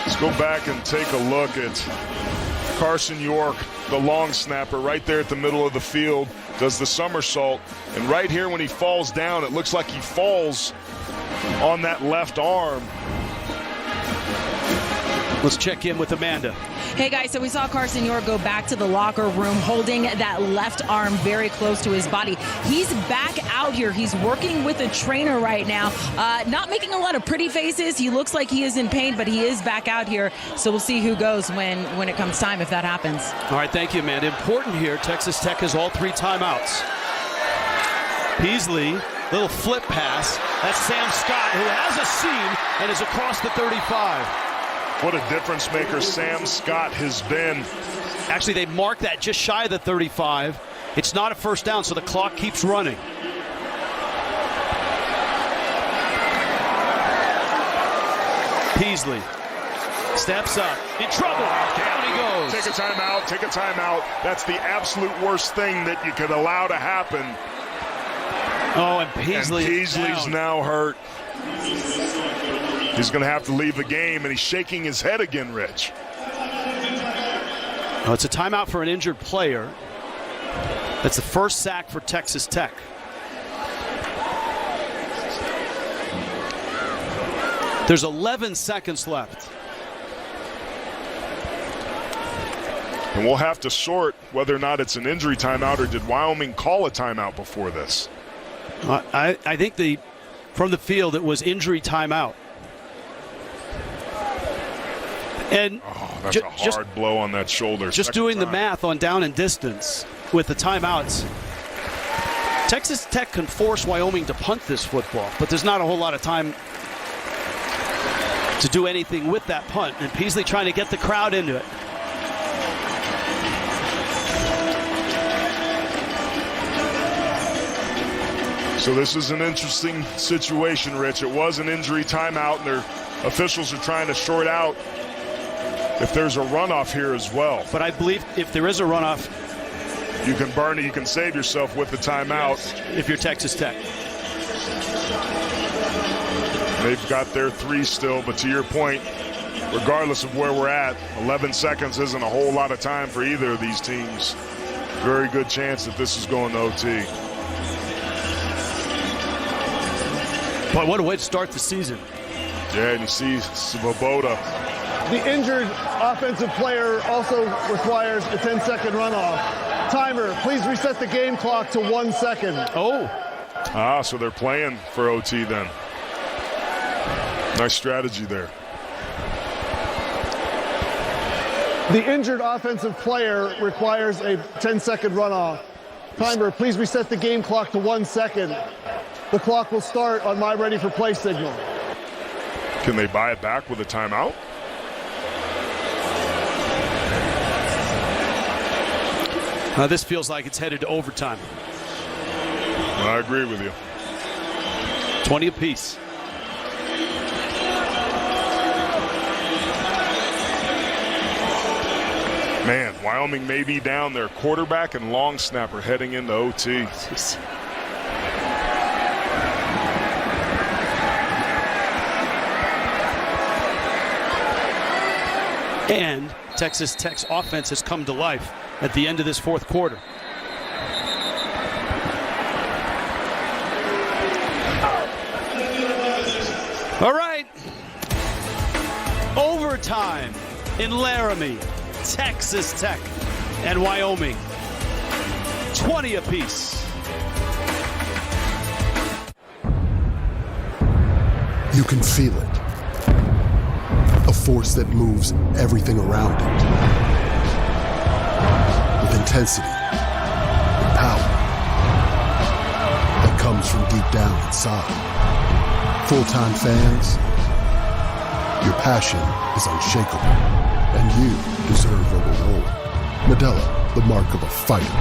Let's go back and take a look at Carson York, the long snapper, right there at the middle of the field, does the somersault. And right here when he falls down, it looks like he falls on that left arm. Let's check in with Amanda. Hey guys, so we saw Carson York go back to the locker room holding that left arm very close to his body. He's back out here. He's working with a trainer right now. Not making a lot of pretty faces. He looks like he is in pain, but he is back out here. So we'll see who goes when it comes time, if that happens. All right, thank you, Amanda. Important here, Texas Tech has all three timeouts. Peasley, little flip pass. That's Sam Scott, who has a seam and is across the 35. What a difference maker Sam Scott has been. Actually, they marked that just shy of the 35. It's not a first down, so the clock keeps running. Peasley steps up. In trouble. Down he goes. Take a timeout. Take a timeout. That's the absolute worst thing that you could allow to happen. Oh, and Peasley's now hurt. He's going to have to leave the game, and he's shaking his head again, Rich. Oh, it's a timeout for an injured player. That's the first sack for Texas Tech. There's 11 seconds left. And we'll have to sort whether or not it's an injury timeout or did Wyoming call a timeout before this? I think from the field it was injury timeout. And that's a hard blow on that shoulder. Just doing the math on down and distance with the timeouts. Texas Tech can force Wyoming to punt this football, but there's not a whole lot of time to do anything with that punt. And Peasley trying to get the crowd into it. So this is an interesting situation, Rich. It was an injury timeout, and their officials are trying to short out if there's a runoff here as well. But I believe if there is a runoff, you can burn it, you can save yourself with the timeout. If you're Texas Tech. They've got their three still, but to your point, regardless of where we're at, 11 seconds isn't a whole lot of time for either of these teams. Very good chance that this is going to OT. Boy, what a way to start the season. Yeah, and you see Svoboda. The injured offensive player also requires a 10-second runoff. Timer, please reset the game clock to 1 second. Oh. So they're playing for OT then. Nice strategy there. The injured offensive player requires a 10-second runoff. Timer, please reset the game clock to 1 second. The clock will start on my ready for play signal. Can they buy it back with a timeout? This feels like it's headed to overtime. I agree with you. 20 apiece. Man, Wyoming may be down their quarterback and long snapper heading into OT. Jeez. And Texas Tech's offense has come to life at the end of this fourth quarter. All right. Overtime in Laramie. Texas Tech and Wyoming. 20 apiece. You can feel it. A force that moves everything around it. With intensity and power that comes from deep down inside. Full-time fans, your passion is unshakable, and you deserve a reward. Modelo, the mark of a fighter.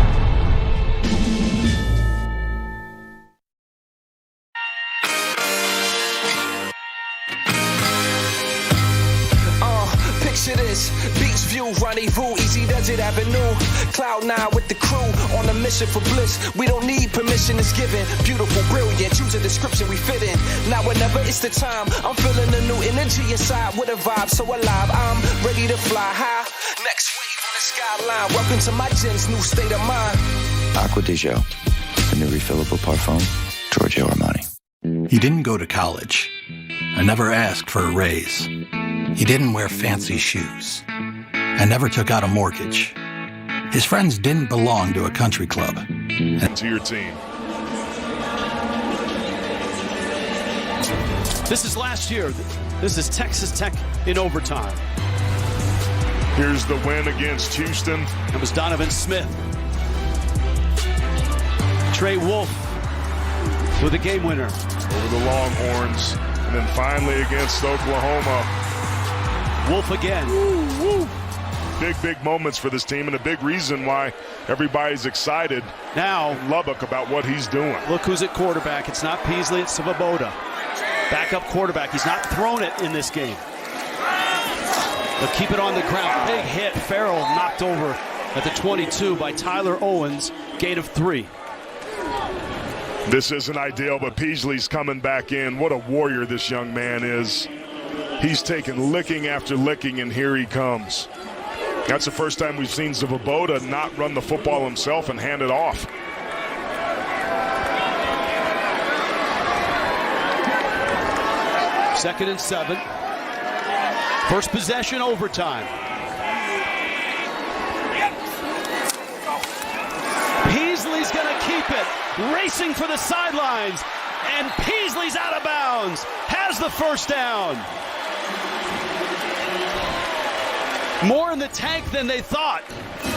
Picture this, beach view, rendezvous, easy desert avenue. Cloud9 with the crew, on a mission for bliss. We don't need permission, it's given. Beautiful, brilliant, choose a description we fit in. Now whenever it's the time, I'm feeling a new energy inside with a vibe so alive. I'm ready to fly high, next wave on the skyline. Welcome to my gym's new state of mind. Aqua di Gio, the new refillable parfum, Giorgio Armani. He didn't go to college. I never asked for a raise. He didn't wear fancy shoes. I never took out a mortgage. His friends didn't belong to a country club. To your team. This is last year. This is Texas Tech in overtime. Here's the win against Houston. That was Donovan Smith. Trey Wolf with a game winner. Over the Longhorns. And then finally against Oklahoma. Wolf again. Woo, woo. Big moments for this team, and a big reason why everybody's excited now in Lubbock about what he's doing. Look who's at quarterback. It's not Peasley, it's Svoboda. Backup quarterback. He's not thrown it in this game. But keep it on the ground. Big hit. Farrell knocked over at the 22 by Tyler Owens. Gain of 3. This isn't ideal, but Peasley's coming back in. What a warrior this young man is. He's taken licking after licking, and here he comes. That's the first time we've seen Svoboda not run the football himself and hand it off. Second and 7. First possession, overtime. Peasley's going to keep it. Racing for the sidelines. And Peasley's out of bounds. Has the first down. More in the tank than they thought.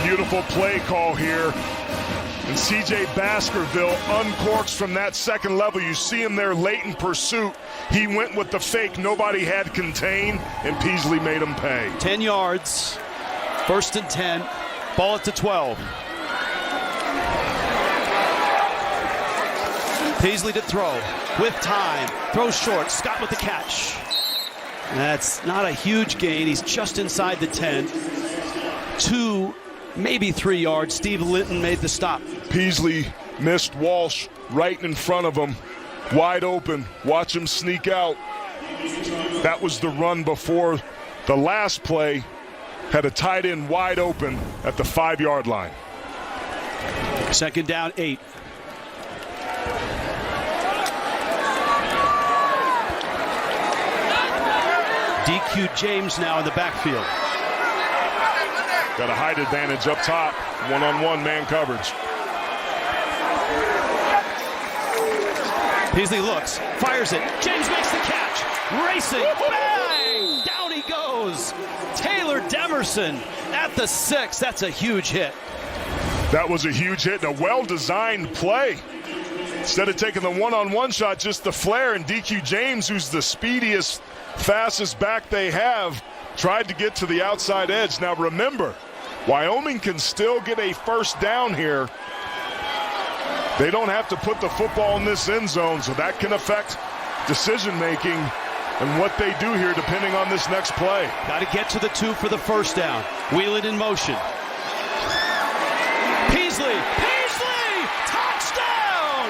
Beautiful play call here. And C.J. Baskerville uncorks from that second level. You see him there late in pursuit. He went with the fake nobody had contained, and Peasley made him pay. 10 yards. First and 10. Ball at the 12. Peasley to throw. With time. Throws short. Scott with the catch. That's not a huge gain. He's just inside the 10. 2, maybe 3 yards. Steve Linton made the stop. Peasley missed Walsh right in front of him. Wide open. Watch him sneak out. That was the run before the last play. Had a tight end wide open at the 5-yard line. Second down, 8. DQ James now in the backfield. Got a height advantage up top. One-on-one man coverage. Peasley looks, fires it. James makes the catch. Racing. Bang! Down he goes. Taylor Demerson at the 6. That's a huge hit. That was a huge hit and a well-designed play. Instead of taking the one-on-one shot, just the flare, and DQ James, who's the speediest, fastest back they have, tried to get to the outside edge. Now remember, Wyoming can still get a first down here. They don't have to put the football in this end zone, so that can affect decision-making and what they do here depending on this next play. Got to get to the 2 for the first down. Wheeling in motion. Peasley! Touchdown!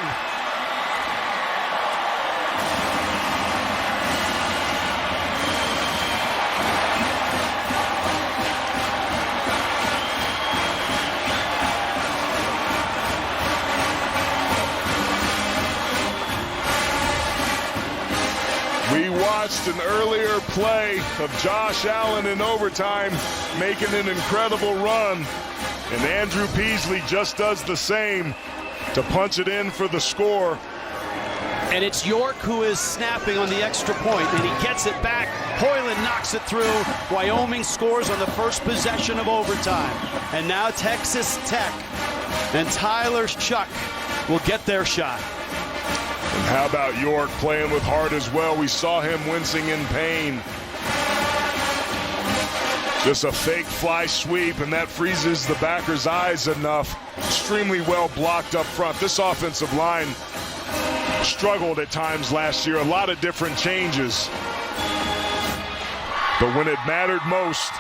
We watched an earlier play of Josh Allen in overtime making an incredible run, and Andrew Peasley just does the same to punch it in for the score. And it's York who is snapping on the extra point, and he gets it back. Hoyland knocks it through. Wyoming scores on the first possession of overtime. And now Texas Tech and Tyler Shuck will get their shot. And how about York playing with heart as well? We saw him wincing in pain. Just a fake fly sweep, and that freezes the backer's eyes enough. Extremely well blocked up front. This offensive line struggled at times last year. A lot of different changes. But when it mattered most,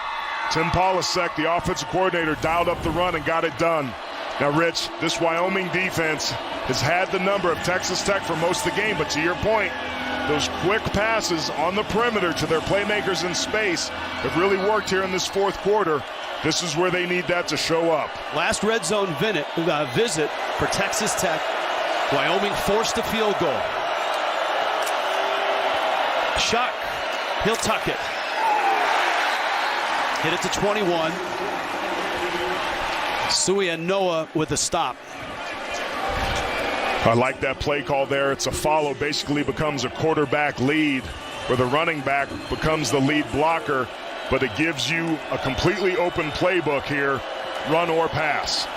Tim Polasek, the offensive coordinator, dialed up the run and got it done. Now, Rich, this Wyoming defense has had the number of Texas Tech for most of the game, but to your point, those quick passes on the perimeter to their playmakers in space have really worked here in this fourth quarter. This is where they need that to show up. Last red zone visit for Texas Tech. Wyoming forced a field goal. Shuck, he'll tuck it. Hit it to 21. Noah with a stop. I like that play call there. It's a follow, basically becomes a quarterback lead where the running back becomes the lead blocker, but it gives you a completely open playbook here, run or pass.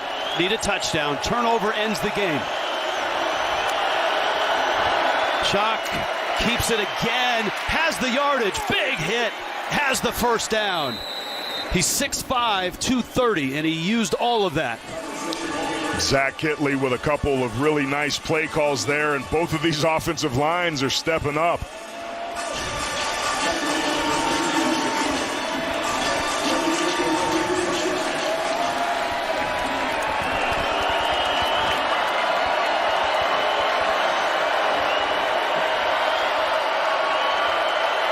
Need a touchdown. Turnover ends the game. Shuck keeps it again, has the yardage, big hit, has the first down. He's 6'5", 230, and he used all of that. Zach Kitley with a couple of really nice play calls there, and both of these offensive lines are stepping up.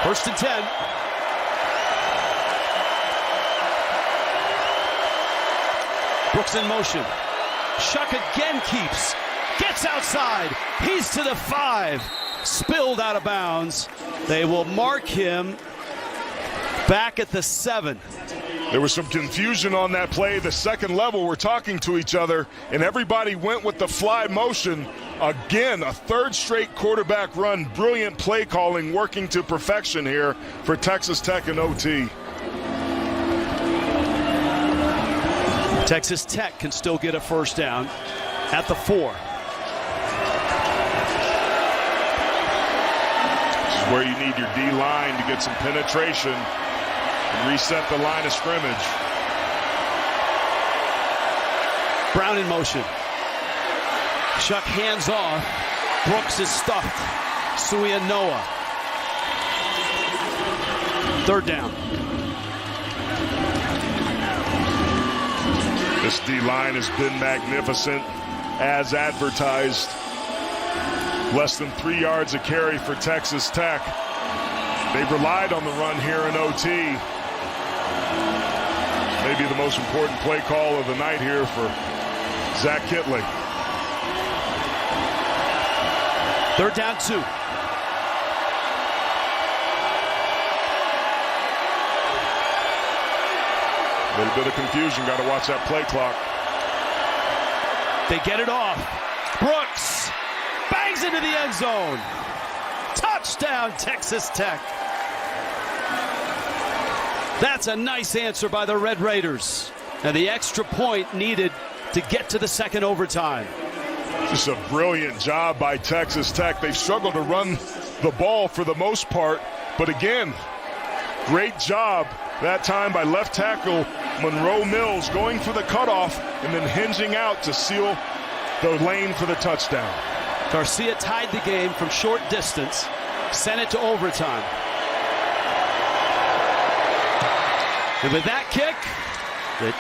First and 10. Brooks in motion. Shuck again gets outside. He's to the 5. Spilled out of bounds. They will mark him back at the 7. There was some confusion on that play. The second level were talking to each other, and everybody went with the fly motion. Again, a third straight quarterback run. Brilliant play calling, working to perfection here for Texas Tech and OT. Texas Tech can still get a first down at the 4. This is where you need your D-line to get some penetration and reset the line of scrimmage. Brown in motion. Shuck hands off. Brooks is stuffed. Noah. Third down. This D-line has been magnificent as advertised. Less than 3 yards a carry for Texas Tech. They've relied on the run here in OT. Maybe the most important play call of the night here for Zach Kitley. Third down 2. A little bit of confusion. Got to watch that play clock. They get it off. Brooks bangs into the end zone. Touchdown, Texas Tech. That's a nice answer by the Red Raiders. And the extra point needed to get to the second overtime. Just a brilliant job by Texas Tech. They've struggled to run the ball for the most part. But again, great job that time by left tackle Monroe Mills going for the cutoff and then hinging out to seal the lane for the touchdown. Garcia tied the game from short distance. sent it to overtime. And with that kick that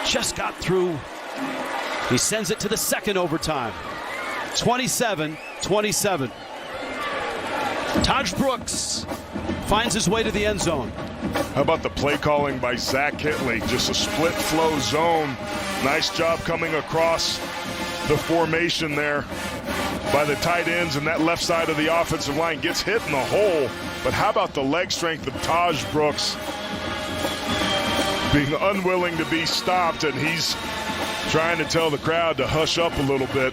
just got through, he sends it to the second overtime. 27-27. Taj Brooks finds his way to the end zone. How about the play calling by Zach Hitley? Just a split flow zone. Nice job coming across the formation there by the tight ends, and that left side of the offensive line gets hit in the hole. But how about the leg strength of Taj Brooks being unwilling to be stopped, and he's trying to tell the crowd to hush up a little bit.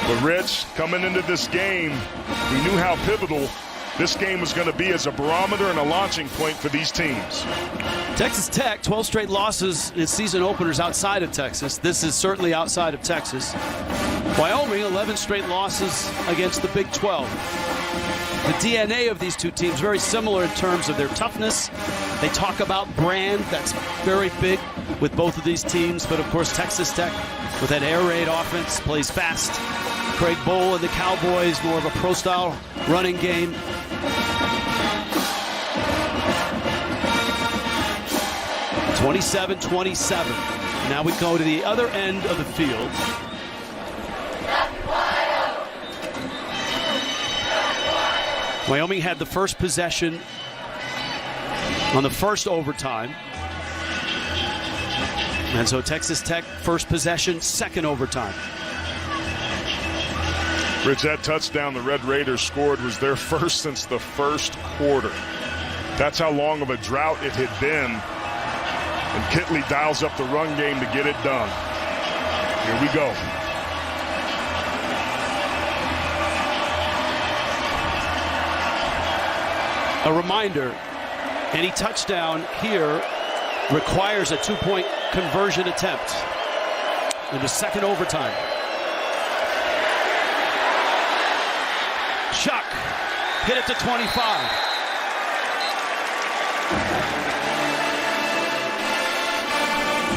But Rich, coming into this game, we knew how pivotal this game was going to be as a barometer and a launching point for these teams. Texas Tech, 12 straight losses in season openers outside of Texas. This is certainly outside of Texas. Wyoming, 11 straight losses against the Big 12. The DNA of these two teams very similar in terms of their toughness. They talk about brand. That's very big with both of these teams. But, of course, Texas Tech, with that air raid offense, plays fast. Craig Bowl and the Cowboys, more of a pro-style running game. (27-27). Now we go to the other end of the field. Wyoming had the first possession on the first overtime. And so Texas Tech, first possession, second overtime. Rich, that touchdown the Red Raiders scored was their first since the first quarter. That's how long of a drought it had been. And Kitley dials up the run game to get it done. Here we go. A reminder, any touchdown here requires a two-point conversion attempt in the second overtime. Shuck hit it to 25.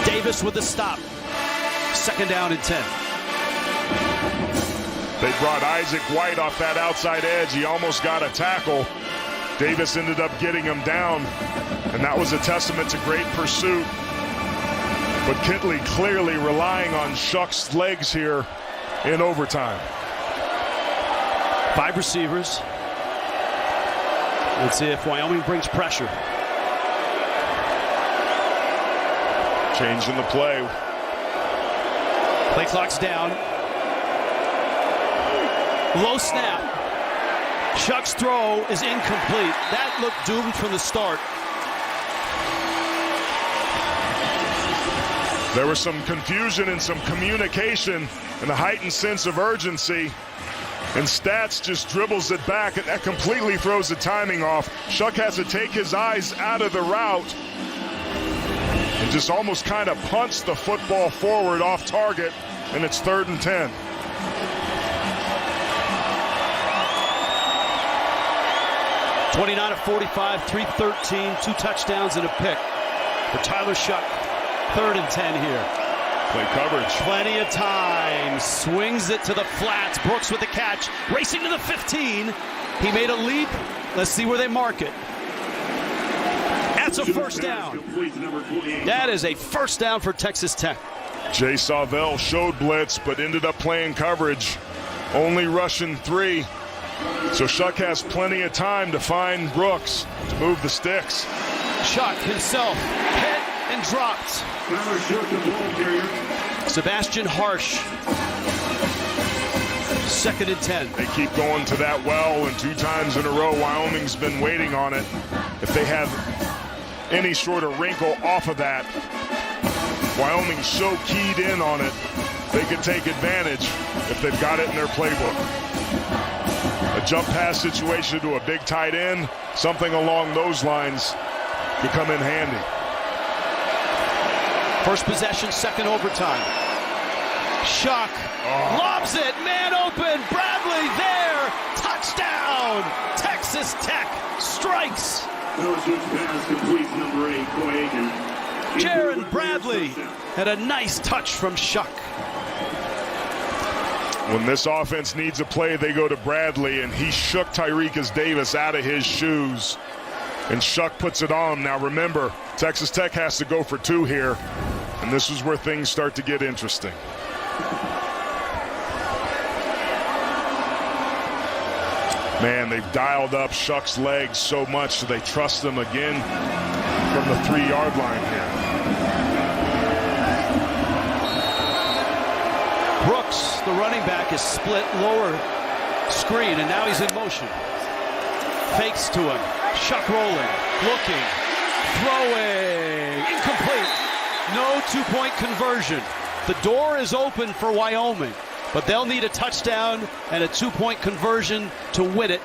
Davis with the stop. Second down and 10. They brought Isaac White off that outside edge. He almost got a tackle. Davis ended up getting him down, and that was a testament to great pursuit. But Kitley clearly relying on Shuck's legs here in overtime. 5 receivers. Let's see if Wyoming brings pressure. Changing the play. Play clock's down. Low snap. Shuck's throw is incomplete. That looked doomed from the start. There was some confusion and some communication and a heightened sense of urgency. And Stats just dribbles it back, and that completely throws the timing off. Shuck has to take his eyes out of the route and just almost kind of punts the football forward off target, and it's 3rd and 10. (29-45), 3:13, 2 touchdowns and a pick for Tyler Shuck. 3rd and 10 here. Play coverage. Plenty of time. Swings it to the flats. Brooks with the catch. Racing to the 15. He made a leap. Let's see where they mark it. That's a first down. That is a first down for Texas Tech. Jay Savell showed blitz, but ended up playing coverage. Only rushing 3. So Shuck has plenty of time to find Brooks to move the sticks. Shuck himself hit and dropped. Sebastian Harsh. 2nd and 10. They keep going to that well, and 2 times in a row Wyoming's been waiting on it. If they have any sort of wrinkle off of that, Wyoming's so keyed in on it, they could take advantage if they've got it in their playbook. A jump pass situation to a big tight end, something along those lines could come in handy. First possession, second overtime. Shuck lobs it, man open, Bradley there, touchdown! Texas Tech strikes. Jaron Bradley had a nice touch from Shuck. When this offense needs a play, they go to Bradley, and he shook Tyreek Davis out of his shoes. And Shuck puts it on. Now remember, Texas Tech has to go for 2 here, and this is where things start to get interesting. Man, they've dialed up Shuck's legs so much, so they trust him again from the 3-yard line here. Brooks, the running back, is split lower screen, and now he's in motion. Fakes to him. Shuck rolling, looking, throwing, incomplete. No 2-point conversion. The door is open for Wyoming, but they'll need a touchdown and a 2-point conversion to win it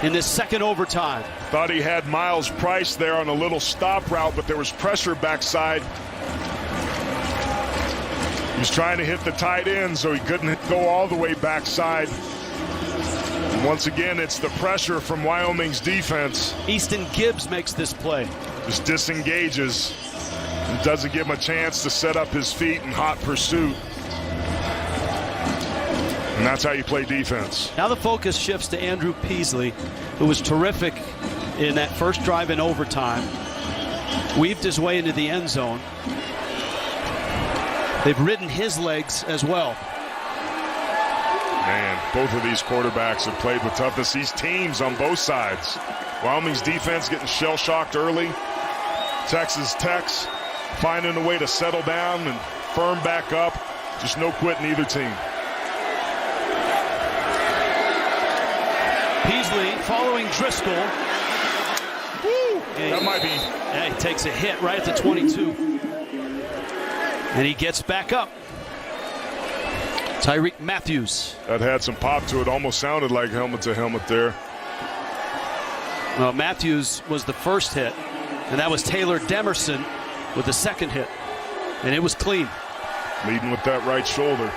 in this second overtime. Thought he had Miles Price there on a little stop route, but there was pressure backside. He was trying to hit the tight end, so he couldn't go all the way backside. And once again, it's the pressure from Wyoming's defense. Easton Gibbs makes this play. Just disengages and doesn't give him a chance to set up his feet in hot pursuit. And that's how you play defense. Now the focus shifts to Andrew Peasley, who was terrific in that first drive in overtime. Weaved his way into the end zone. They've ridden his legs as well. Man, both of these quarterbacks have played with toughness. These teams on both sides. Wyoming's defense getting shell-shocked early. Texas Tech's finding a way to settle down and firm back up. Just no quitting either team. Peasley following Driscoll. Woo! That might be. Yeah, he takes a hit right at the 22. And he gets back up. Tyreek Matthews. That had some pop to it. Almost sounded like helmet to helmet there. Well, Matthews was the first hit, and that was Taylor Demerson with the second hit. And it was clean. Leading with that right shoulder.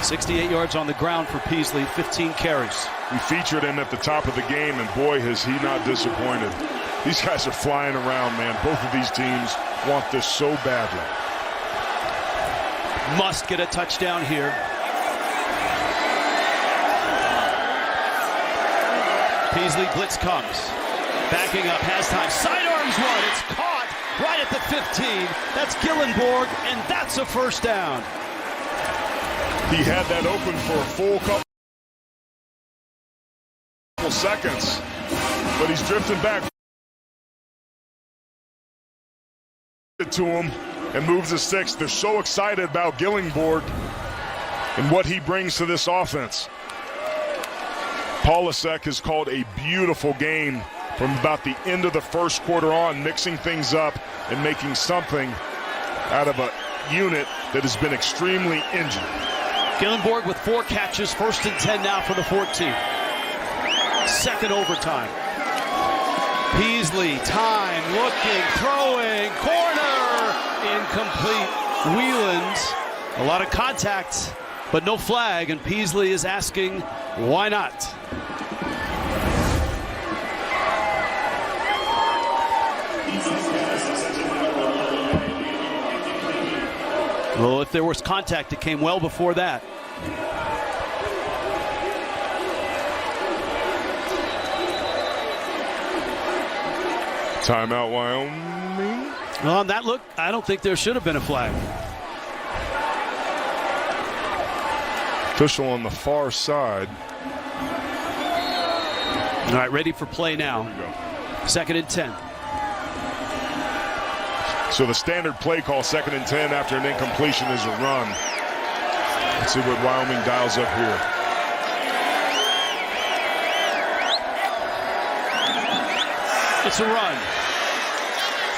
68 yards on the ground for Peasley, 15 carries. We featured him at the top of the game, and boy, has he not disappointed. These guys are flying around, man. Both of these teams want this so badly. Must get a touchdown here. Peasley blitz comes. Backing up, has time. Sidearms one. It's caught right at the 15. That's Gillenborg, and that's a first down. He had that open for a full couple seconds, but he's drifting back to him and moves the 6. They're so excited about Gillenborg and what he brings to this offense. Polasek has called a beautiful game from about the end of the first quarter on, mixing things up and making something out of a unit that has been extremely injured. Gillenborg with 4 catches, 1st and 10 now for the 14. Second overtime. Peasley, time, looking, throwing, corner, incomplete. Whelan's, a lot of contact, but no flag, and Peasley is asking, why not? Well, if there was contact, it came well before that. Timeout, Wyoming. Well, on that look, I don't think there should have been a flag. Official on the far side. All right, ready for play now. 2nd and 10. So the standard play call, 2nd and 10 after an incompletion, is a run. Let's see what Wyoming dials up here. It's a run.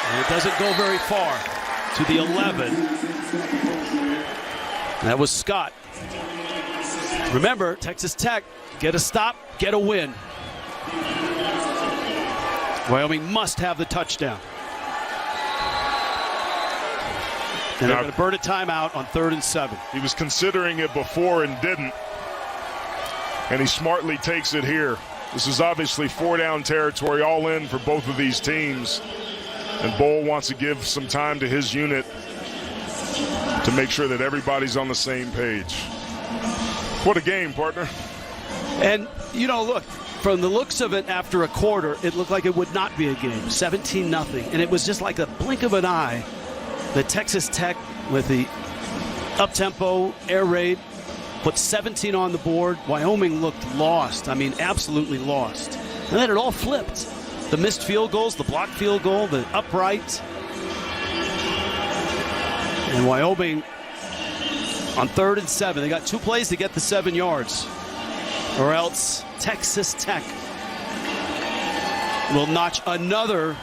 And it doesn't go very far. To the 11. That was Scott. Remember, Texas Tech, get a stop, get a win. Wyoming must have the touchdown. And they're going to burn a timeout on 3rd and 7. He was considering it before and didn't. And he smartly takes it here. This is obviously 4-down territory, all in for both of these teams. And Bowl wants to give some time to his unit to make sure that everybody's on the same page. What a game, partner. And, you know, look, from the looks of it after a quarter, it looked like it would not be a game, 17-0. And it was just like a blink of an eye that Texas Tech, with the up-tempo air raid, put 17 on the board. Wyoming looked lost. I mean, absolutely lost. And then it all flipped. The missed field goals, the blocked field goal, the upright. And Wyoming on 3rd and 7. They got 2 plays to get the 7 yards. Or else Texas Tech will notch another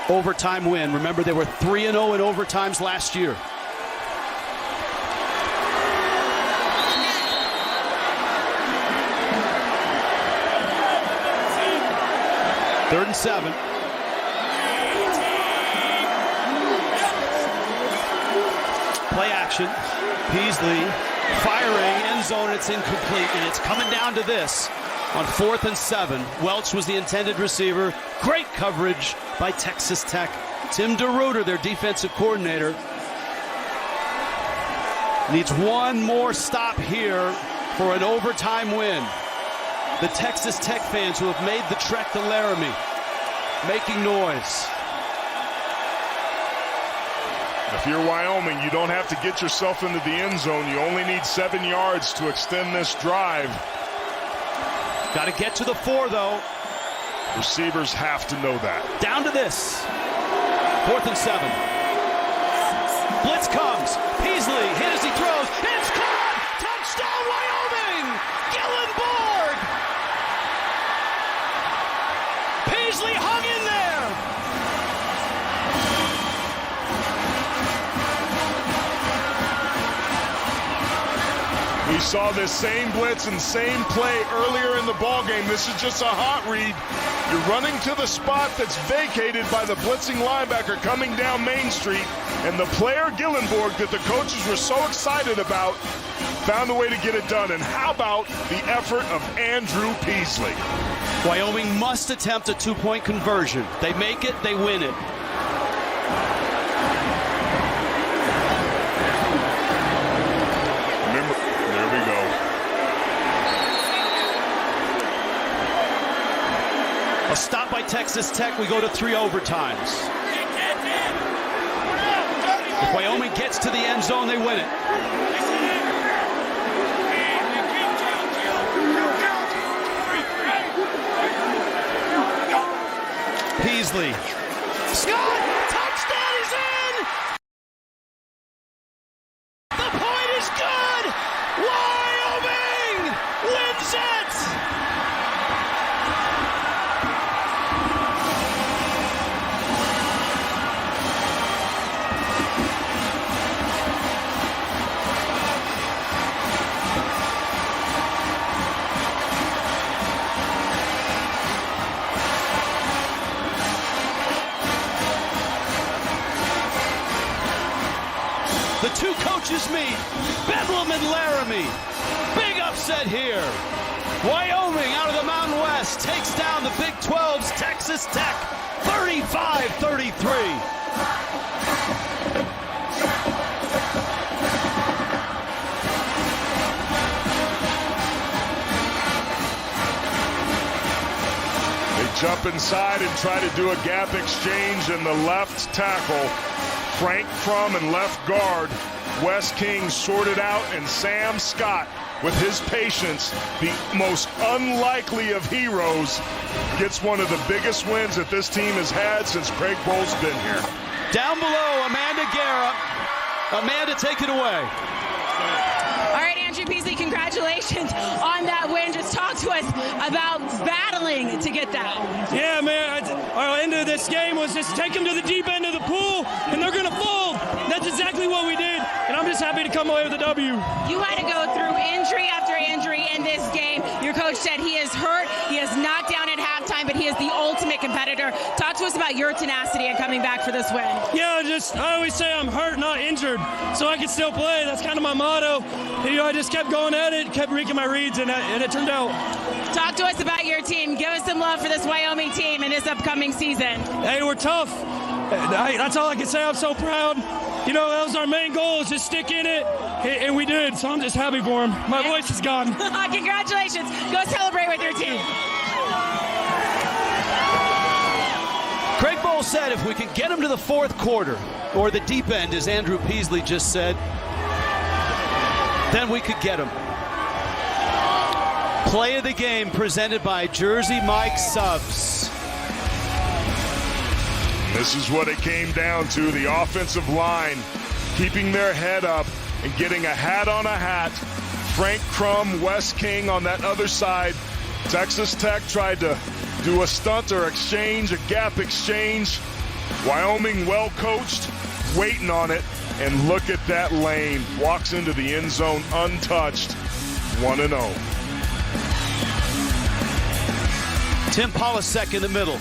overtime win. Remember, they were 3-0 in overtimes last year. Third and 7. Play action. Peasley firing, end zone, it's incomplete, and it's coming down to this on 4th and 7. Welch was the intended receiver. Great coverage by Texas Tech. Tim DeRuiter, their defensive coordinator, needs one more stop here for an overtime win. The Texas Tech fans who have made the trek to Laramie making noise. If you're Wyoming, you don't have to get yourself into the end zone. You only need 7 yards to extend this drive. Got to get to the 4, though. Receivers have to know that. Down to this. 4th and 7. Blitz comes. Peasley hit as he throws. It's caught! Touchdown, Wyoming! Gillenborg! Peasley hung in there! We saw this same blitz and same play earlier in the ballgame. This is just a hot read. You're running to the spot that's vacated by the blitzing linebacker coming down Main Street, and the player Gillenborg that the coaches were so excited about found a way to get it done. And how about the effort of Andrew Peasley? Wyoming must attempt a 2-point conversion. They make it, they win it. A stop by Texas Tech. We go to 3 overtimes. If Wyoming gets to the end zone, they win it. Peasley. Scott! Touchdown is in! The point is good! Wyoming wins it! The two coaches meet. Bedlam and Laramie. Big upset here. Wyoming out of the Mountain West takes down the Big 12's Texas Tech 35-33. Jump inside and try to do a gap exchange, and the left tackle, Frank Crum, and left guard, Wes King, sorted out, and Sam Scott, with his patience, the most unlikely of heroes, gets one of the biggest wins that this team has had since Craig Bohl's been here. Down below, Amanda Guerra. Amanda, take it away. All right, Andrew Peasley, congratulations on that win. Just talk to us about battling to get that. Yeah, man, our end of this game was just take them to the deep end of the pool, and they're going to fold. That's exactly what we did, and I'm just happy to come away with a W. You had to go through injury after injury in this game. Your coach said he is hurt. He is knocked down at halftime, but he is the ultimate competitor. Talk to us about your tenacity and coming back for this win. Yeah, I always say I'm hurt, not injured, so I can still play. That's kind of my motto. And, I just kept going at it, kept reeking my reads, and it turned out. Talk to us about your team. Give us some love for this Wyoming team in this upcoming season. Hey, we're tough. That's all I can say. I'm so proud. You know, that was our main goal, is just stick in it, and we did. So I'm just happy for him. My voice is gone. Congratulations. Go celebrate with your team. Craig Bohl said if we can get him to the fourth quarter, or the deep end, as Andrew Peasley just said, then we could get him. Play of the game presented by Jersey Mike Subs. This is what it came down to, the offensive line keeping their head up and getting a hat on a hat. Frank Crum, Wes King on that other side. Texas Tech tried to do a stunt or exchange, a gap exchange. Wyoming well coached, waiting on it, and look at that lane. Walks into the end zone untouched, 1-0. Tim Polasek in the middle.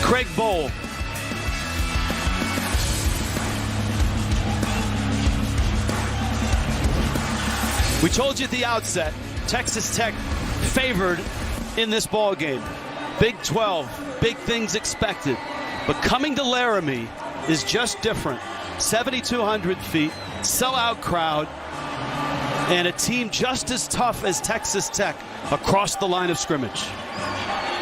Craig Bohl. We told you at the outset, Texas Tech favored in this ball game. Big 12, big things expected. But coming to Laramie is just different. 7,200 feet, sellout crowd, and a team just as tough as Texas Tech across the line of scrimmage.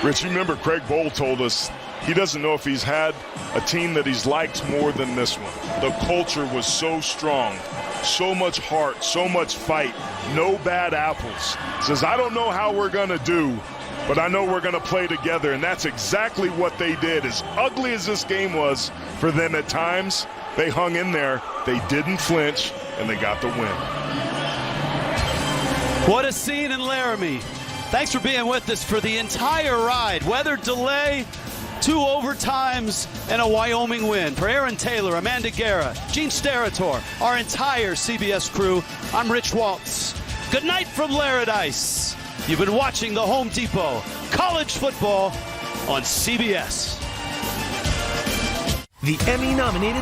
Rich, you remember Craig Bohl told us he doesn't know if he's had a team that he's liked more than this one. The culture was so strong, so much heart, so much fight, no bad apples. Says, I don't know how we're going to do, but I know we're going to play together, and that's exactly what they did. As ugly as this game was for them at times, they hung in there, they didn't flinch, and they got the win. What a scene in Laramie. Thanks for being with us for the entire ride. Weather delay, 2 overtimes, and a Wyoming win. For Aaron Taylor, Amanda Guerra, Gene Steratore, our entire CBS crew, I'm Rich Waltz. Good night from Laradice. You've been watching the Home Depot College Football on CBS. The Emmy-nominated